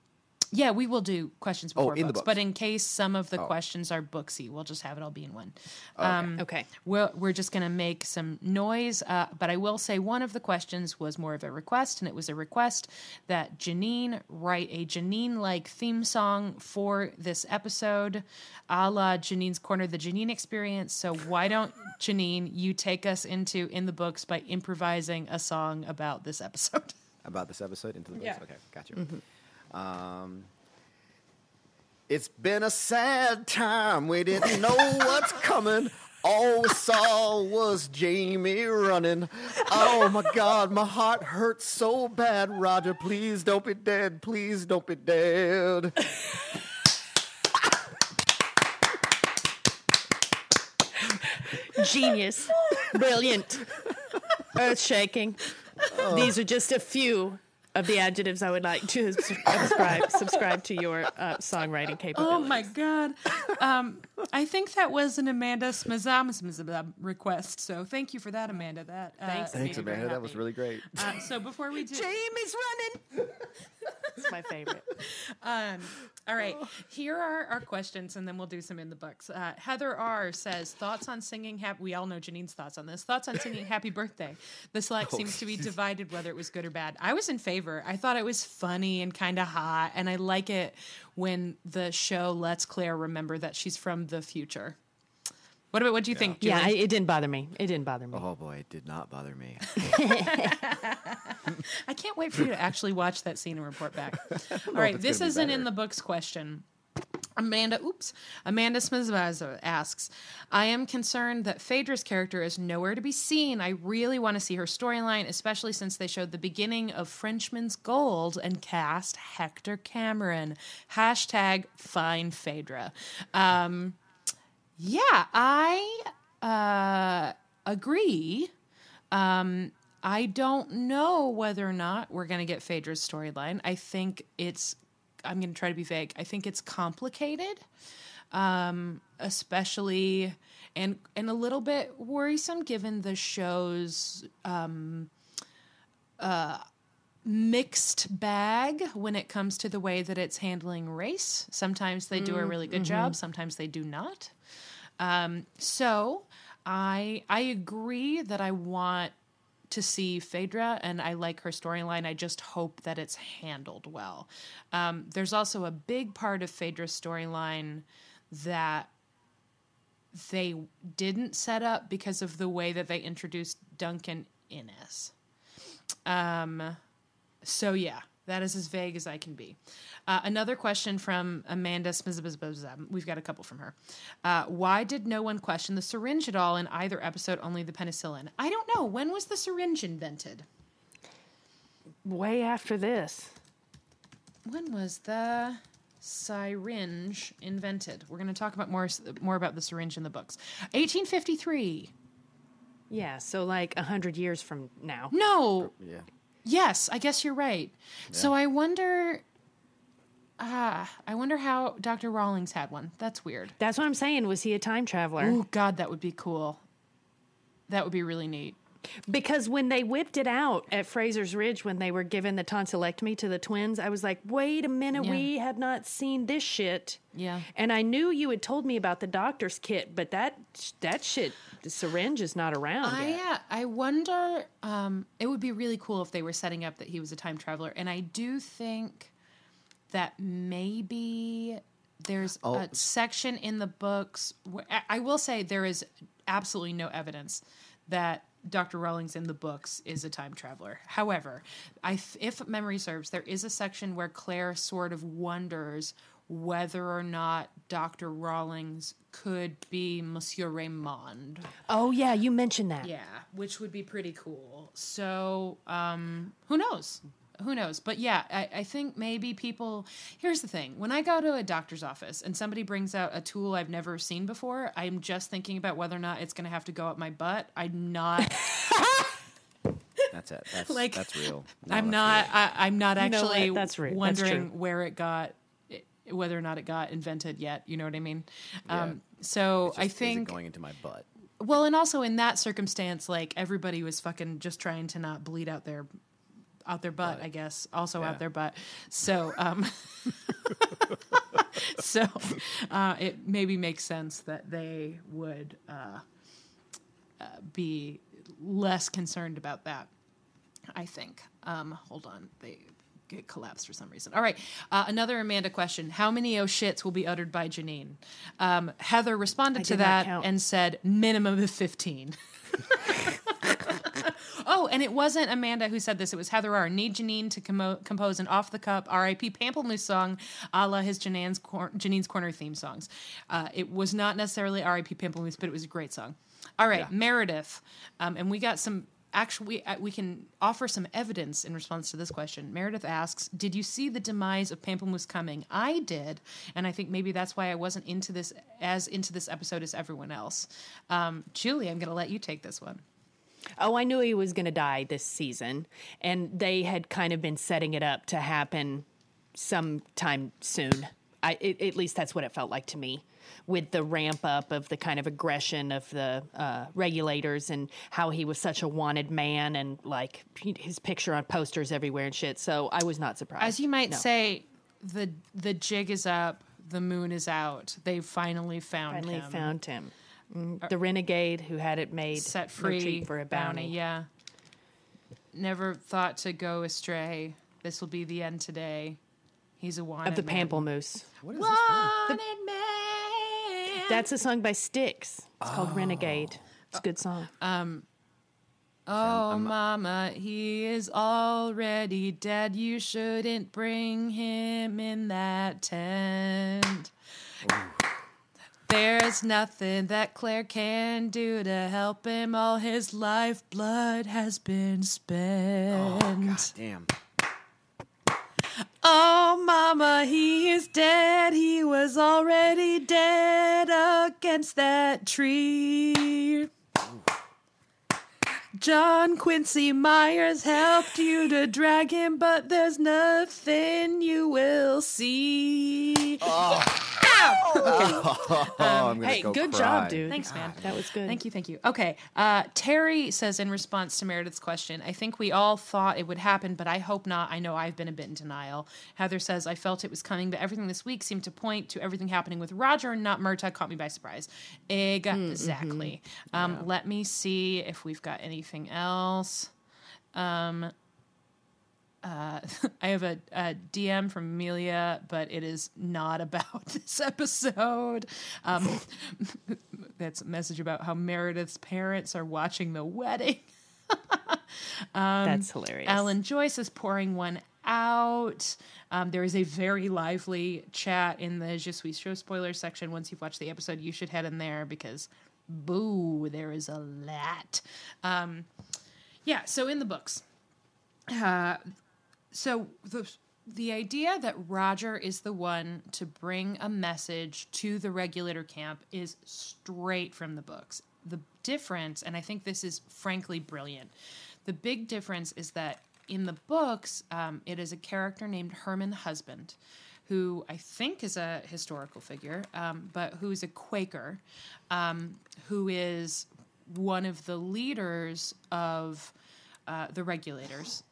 Yeah, we will do questions before in the books. books. But in case some of the questions are booksy, we'll just have it all be in one. Okay. We're just going to make some noise. But I will say one of the questions was more of a request, and it was a request that Janine write a Janine-like theme song for this episode, a la Janine's Corner, the Janine Experience. So why don't, Janine, you take us into In the Books by improvising a song about this episode? About this episode? Into the books? Yeah. Okay, got you. Mm-hmm. It's been a sad time. We didn't know what's coming. All we saw was Jamie running. Oh my God, my heart hurts so bad. Roger, please don't be dead. Please don't be dead. Genius. Brilliant. Earth-shaking. These are just a few of the adjectives I would like to subscribe to your songwriting capabilities. Oh my God. I think that was an Amanda Smazam request. So thank you for that, Amanda. Thanks, Amanda. That was really great. So before we do... Jamie's running! It's my favorite. All right. Here are our questions, and then we'll do some in the books. Heather R. says, thoughts on singing we all know Janine's thoughts on this. Thoughts on singing Happy Birthday. The select seems to be divided whether it was good or bad. I was in favor. I thought it was funny and kind of hot, and I like it when the show lets Claire remember that she's from the future. What do you think, Julie? Yeah, it didn't bother me. Oh boy, it did not bother me. I can't wait for you to actually watch that scene and report back. All right, this is an in the books question. Amanda Smith asks, I am concerned that Phaedra's character is nowhere to be seen. I really want to see her storyline, especially since they showed the beginning of Frenchman's Gold and cast Hector Cameron. Hashtag find Phaedra. Yeah, I agree. I don't know whether or not we're going to get Phaedra's storyline. I think I'm going to try to be vague. I think it's complicated, especially and a little bit worrisome given the show's mixed bag when it comes to the way that it's handling race. Sometimes they do a really good job. Sometimes they do not. So I agree that I want to see Phaedra, and I like her storyline. I just hope that it's handled well. There's also a big part of Phaedra's storyline that they didn't set up because of the way that they introduced Duncan Innes. So yeah, that is as vague as I can be. Another question from Amanda Smizabazabazab. We've got a couple from her. Why did no one question the syringe at all in either episode, only the penicillin? I don't know. When was the syringe invented? Way after this. When was the syringe invented? We're going to talk about more about the syringe in the books. 1853. Yeah, so like 100 years from now. No. Yeah. Yes, I guess you're right. Yeah. So I wonder how Dr. Rawlings had one. That's weird. That's what I'm saying. Was he a time traveler? Oh, God, that would be cool. That would be really neat. Because when they whipped it out at Fraser's Ridge, when they were giving the tonsillectomy to the twins, I was like, wait a minute, we had not seen this shit. Yeah. And I knew you had told me about the doctor's kit, but that shit, the syringe is not around yet. I wonder, it would be really cool if they were setting up that he was a time traveler. And I do think that maybe there's a section in the books where, I will say there is absolutely no evidence that Dr. Rawlings in the books is a time traveler. However, if memory serves, there is a section where Claire sort of wonders whether or not Dr. Rawlings could be Monsieur Raymond. Oh, yeah, you mentioned that. Yeah, which would be pretty cool. So, who knows? Who knows? But yeah, I think maybe people... Here's the thing. When I go to a doctor's office and somebody brings out a tool I've never seen before, I'm just thinking about whether or not it's going to have to go up my butt. I'm not... That's it. That's real. No, I'm not actually that's real. wondering where it got... whether or not it got invented yet. You know what I mean? Yeah. So I think... Is it going into my butt? Well, and also in that circumstance, like, everybody was fucking just trying to not bleed out their butt, I guess. Also out their butt. So, it maybe makes sense that they would be less concerned about that, I think. Hold on. They get collapsed for some reason. All right. Another Amanda question. How many oh shits will be uttered by Janine? Heather responded to that and said minimum of 15. Oh, and it wasn't Amanda who said this. It was Heather R. Need Janine to compose an off-the-cup R.I.P. Pamplemousse song a la his Janine's Corner theme songs. It was not necessarily R.I.P. Pamplemousse, but it was a great song. All right, yeah. Meredith. And we got some... Actually, we can offer some evidence in response to this question. Meredith asks, did you see the demise of Pamplemousse coming? I did, and I think maybe that's why I wasn't into this episode as everyone else. Julie, I'm going to let you take this one. Oh, I knew he was going to die this season, and they had kind of been setting it up to happen sometime soon. At least that's what it felt like to me, with the ramp up of the kind of aggression of the regulators and how he was such a wanted man and like his picture on posters everywhere and shit. So I was not surprised. As you might say, the jig is up, the moon is out. They finally found him. The renegade who had it made, set free no for a bounty. Yeah. Never thought to go astray. This will be the end today. He's a wanted of the man. Pamplemousse. What is this from? Wanted man. That's a song by Styx. It's called Renegade. It's a good song. Oh, mama, he is already dead. You shouldn't bring him in that tent. Ooh. There's nothing that Claire can do to help him. All his lifeblood has been spent. Oh, God damn. Oh, mama, he is dead. He was already dead against that tree. Ooh. John Quincy Myers helped you to drag him, but there's nothing you will see. Oh. Hey, good cry. job, dude. Thanks, man. That was good. Thank you. Okay. Terry says in response to Meredith's question, I think we all thought it would happen, but I hope not. I know I've been a bit in denial. Heather says, I felt it was coming, but everything this week seemed to point to everything happening with Roger and not Murtagh. Caught me by surprise. Exactly. Let me see if we've got anything else. I have a DM from Amelia, but it is not about this episode. That's a message about how Meredith's parents are watching the wedding. That's hilarious. Alan Joyce is pouring one out. There is a very lively chat in the Je Suis Show spoiler section. Once you've watched the episode, you should head in there because, boo, there is a lot. So in the books, so the idea that Roger is the one to bring a message to the regulator camp is straight from the books. The difference, and I think this is frankly brilliant, the big difference is that in the books, it is a character named Herman Husband, who I think is a historical figure, but who's a Quaker, who is one of the leaders of the regulators.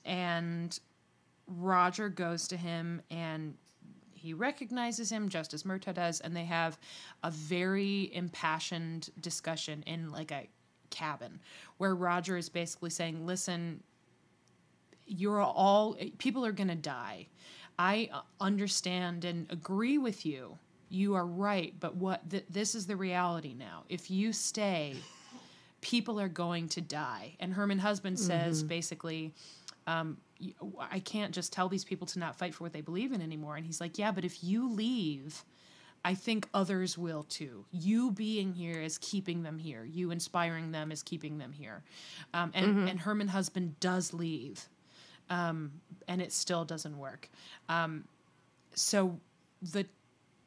And Roger goes to him and he recognizes him just as Murtagh does, and they have a very impassioned discussion in like a cabin where Roger is basically saying, listen, people are going to die. I understand and agree with you. You are right, but this is the reality now. If you stay, people are going to die. And Herman Husband says basically, I can't just tell these people to not fight for what they believe in anymore. And he's like, yeah, but if you leave, I think others will too. You being here is keeping them here. You inspiring them is keeping them here. And Herman Husband does leave. And it still doesn't work. So the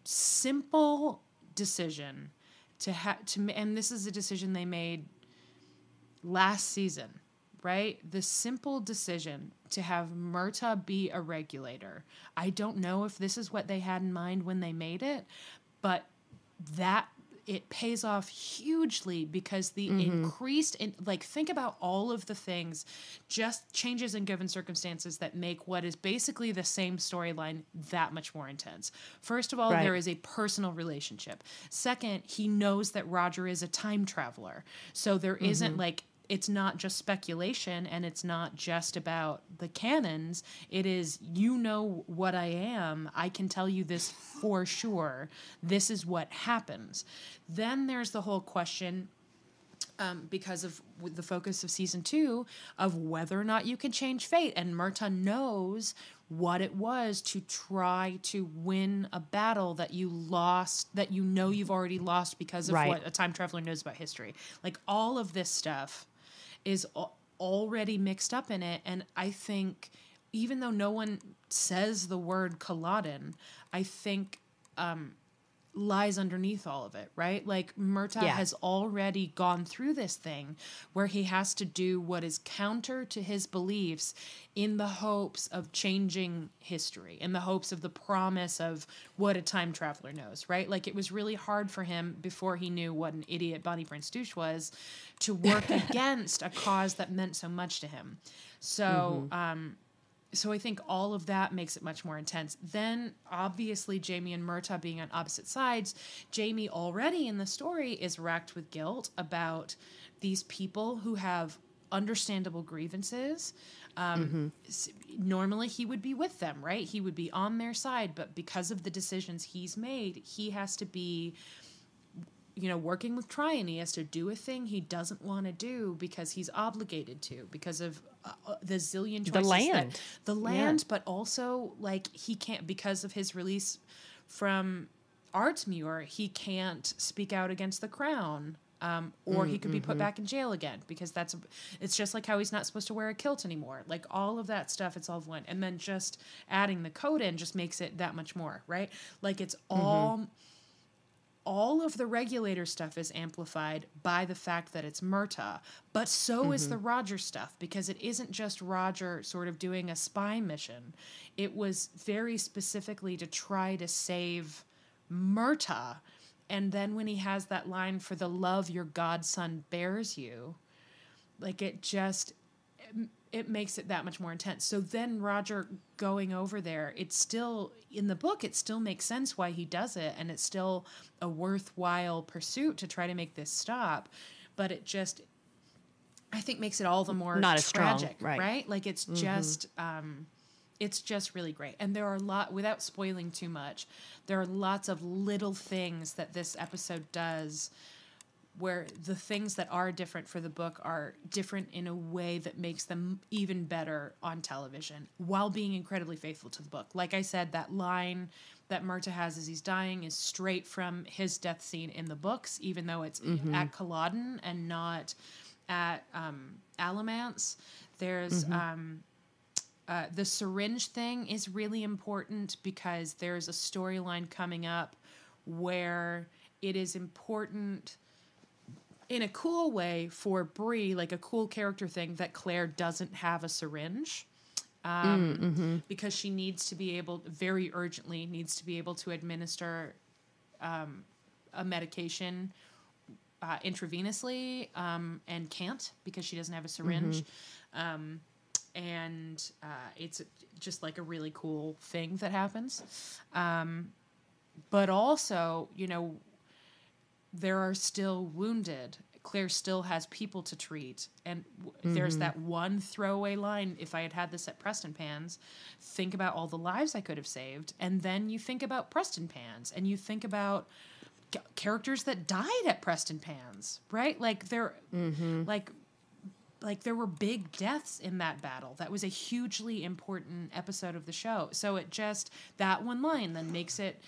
simple decision and this is a decision they made last season, right? The simple decision to have Murtagh be a regulator. I don't know if this is what they had in mind when they made it, but that it pays off hugely because the increased, think about all of the things, just changes in given circumstances that make what is basically the same storyline that much more intense. First of all, there is a personal relationship. Second, he knows that Roger is a time traveler. So there isn't it's not just speculation and it's not just about the canons. It is, you know what I am. I can tell you this for sure. This is what happens. Then there's the whole question, because of the focus of season 2, of whether or not you can change fate. And Murtagh knows what it was to try to win a battle that you lost, that you know you've already lost because of what a time traveler knows about history. Like all of this stuff is already mixed up in it. And I think even though no one says the word Culloden, I think lies underneath all of it, right? Like Murtagh has already gone through this thing where he has to do what is counter to his beliefs in the hopes of changing history, in the hopes of the promise of what a time traveler knows, right? Like it was really hard for him before he knew what an idiot Bonnie Prince Douche was to work against a cause that meant so much to him. So, so I think all of that makes it much more intense. Then, obviously, Jaime and Murtagh being on opposite sides, Jaime already in the story is racked with guilt about these people who have understandable grievances. Normally, he would be with them, right? He would be on their side, but because of the decisions he's made, he has to be, you know, working with Tryon. He has to do a thing he doesn't want to do because he's obligated to, because of the zillion choices. The land, but also, like, he can't, because of his release from Artsmuir, he can't speak out against the crown. Or he could be put back in jail again, because it's just like how he's not supposed to wear a kilt anymore. Like all of that stuff, it's all of one. And then just adding the code in just makes it that much more, right? Like it's all of the regulator stuff is amplified by the fact that it's Murtagh, but so is the Roger stuff, because it isn't just Roger sort of doing a spy mission. It was very specifically to try to save Murtagh. And then when he has that line for the love your godson bears you, like it makes it that much more intense. So then Roger going over there, it's still, in the book, it still makes sense why he does it, and it's still a worthwhile pursuit to try to make this stop, but it just, I think, makes it all the more not as tragic, strong, right? Like it's just really great. And there are without spoiling too much, there are lots of little things that this episode does where the things that are different for the book are different in a way that makes them even better on television while being incredibly faithful to the book. Like I said, that line that Murtagh has as he's dying is straight from his death scene in the books, even though it's at Culloden and not at Alamance. There's the syringe thing is really important because there's a storyline coming up where it is important in a cool way for Bree, like a cool character thing, that Claire doesn't have a syringe. Because she needs to be able, very urgently, needs to be able to administer a medication intravenously and can't because she doesn't have a syringe. And it's just like a really cool thing that happens. But also, you know, there are still wounded. Claire still has people to treat. And there's that one throwaway line, if I had had this at Preston Pans, think about all the lives I could have saved. And then you think about Preston Pans, and you think about characters that died at Preston Pans, right? Like there, like there were big deaths in that battle. That was a hugely important episode of the show. So it just, that one line then makes it,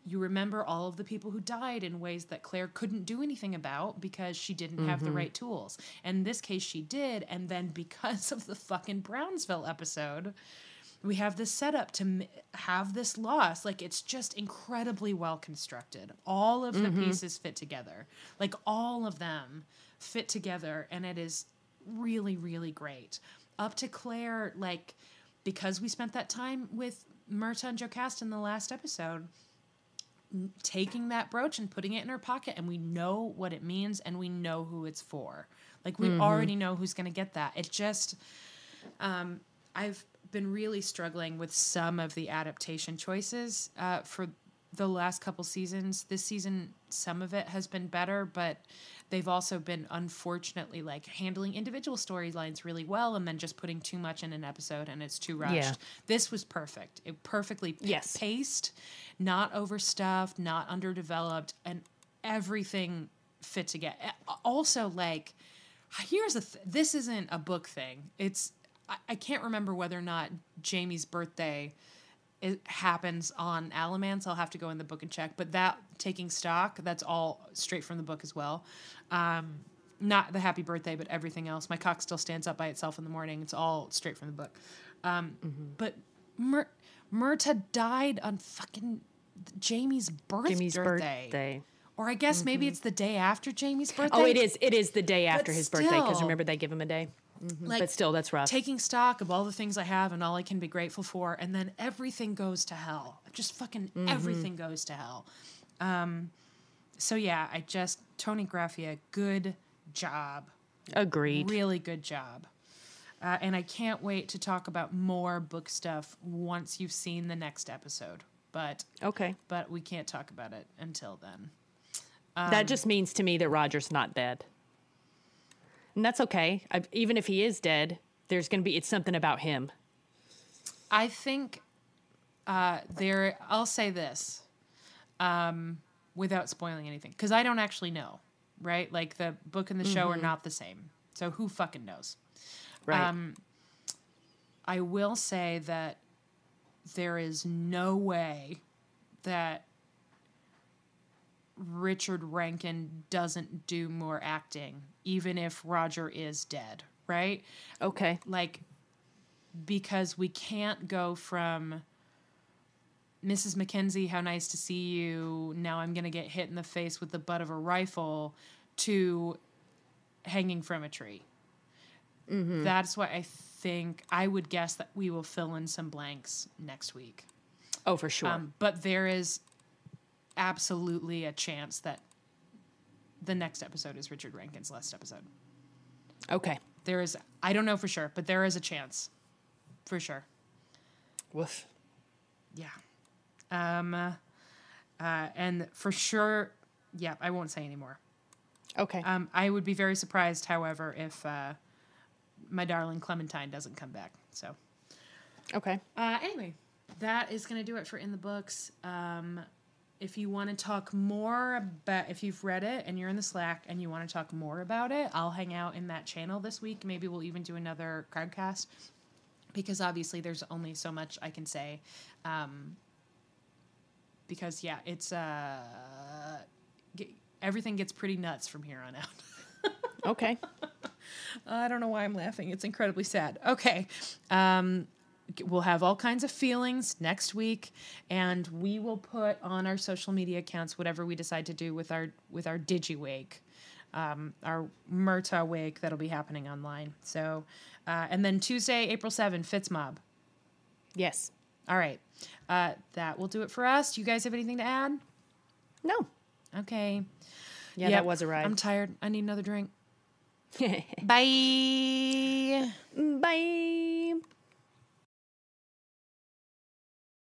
you remember all of the people who died in ways that Claire couldn't do anything about because she didn't have the right tools. And in this case, she did. And then because of the fucking Brownsville episode, we have this setup to have this loss. Like, it's just incredibly well constructed. All of the pieces fit together. Like, all of them fit together. And it is really, really great. Up to Claire, like, because we spent that time with Murtagh and Jocasta in the last episode, taking that brooch and putting it in her pocket, and we know what it means and we know who it's for. Like, we already know who's going to get that. It just, I've been really struggling with some of the adaptation choices for the last couple seasons. This season, some of it has been better, but they've also been, unfortunately, like, handling individual storylines really well and then just putting too much in an episode and it's too rushed. Yeah. This was perfect. It perfectly paced, not overstuffed, not underdeveloped, and everything fit together. Also, like, here's this isn't a book thing. It's, I can't remember whether or not Jamie's birthday happens on Alamance. I'll have to go in the book and check. But that, taking stock, that's all straight from the book as well. Not the happy birthday, but everything else. My cock still stands up by itself in the morning. It's all straight from the book. But Murtagh died on fucking Jamie's birthday. Or I guess maybe it's the day after Jamie's birthday. Oh, it is. It is the day after his birthday because remember they give him a day. Like, but still, that's rough. Taking stock of all the things I have and all I can be grateful for, and then everything goes to hell. Just fucking everything goes to hell. So yeah, Tony Graffia, good job. Agreed. Really good job. And I can't wait to talk about more book stuff once you've seen the next episode. But we can't talk about it until then. That just means to me that Roger's not dead. And that's okay. Even if he is dead, it's something about him. I think I'll say this without spoiling anything, because I don't actually know, right? Like the book and the show are not the same. So who fucking knows? Right. I will say that there is no way that Richard Rankin doesn't do more acting, even if Roger is dead, right? Okay. Like, because we can't go from Mrs. Mackenzie, how nice to see you, now I'm going to get hit in the face with the butt of a rifle, to hanging from a tree. Mm-hmm. That's why I would guess that we will fill in some blanks next week. Oh, for sure. But there is absolutely a chance that the next episode is Richard Rankin's last episode. Okay. I don't know for sure, but there is a chance. For sure. Woof. Yeah. And for sure, yeah, I won't say anymore. Okay. I would be very surprised, however, if my darling Clementine doesn't come back. So. Okay. Anyway, that is going to do it for In the Books. If you want to talk more about, if you've read it and you're in the Slack and you want to talk more about it, I'll hang out in that channel this week. Maybe we'll even do another cardcast, because obviously there's only so much I can say. Because yeah, it's everything gets pretty nuts from here on out. Okay. I don't know why I'm laughing. It's incredibly sad. Okay. We'll have all kinds of feelings next week, and we will put on our social media accounts whatever we decide to do with our Digi Wake, our Murta Wake that'll be happening online. So, and then Tuesday, April 7th, Fitzmob. Yes. All right. That will do it for us. Do you guys have anything to add? No. Okay. Yeah, that was a ride. I'm tired. I need another drink. Bye. Bye.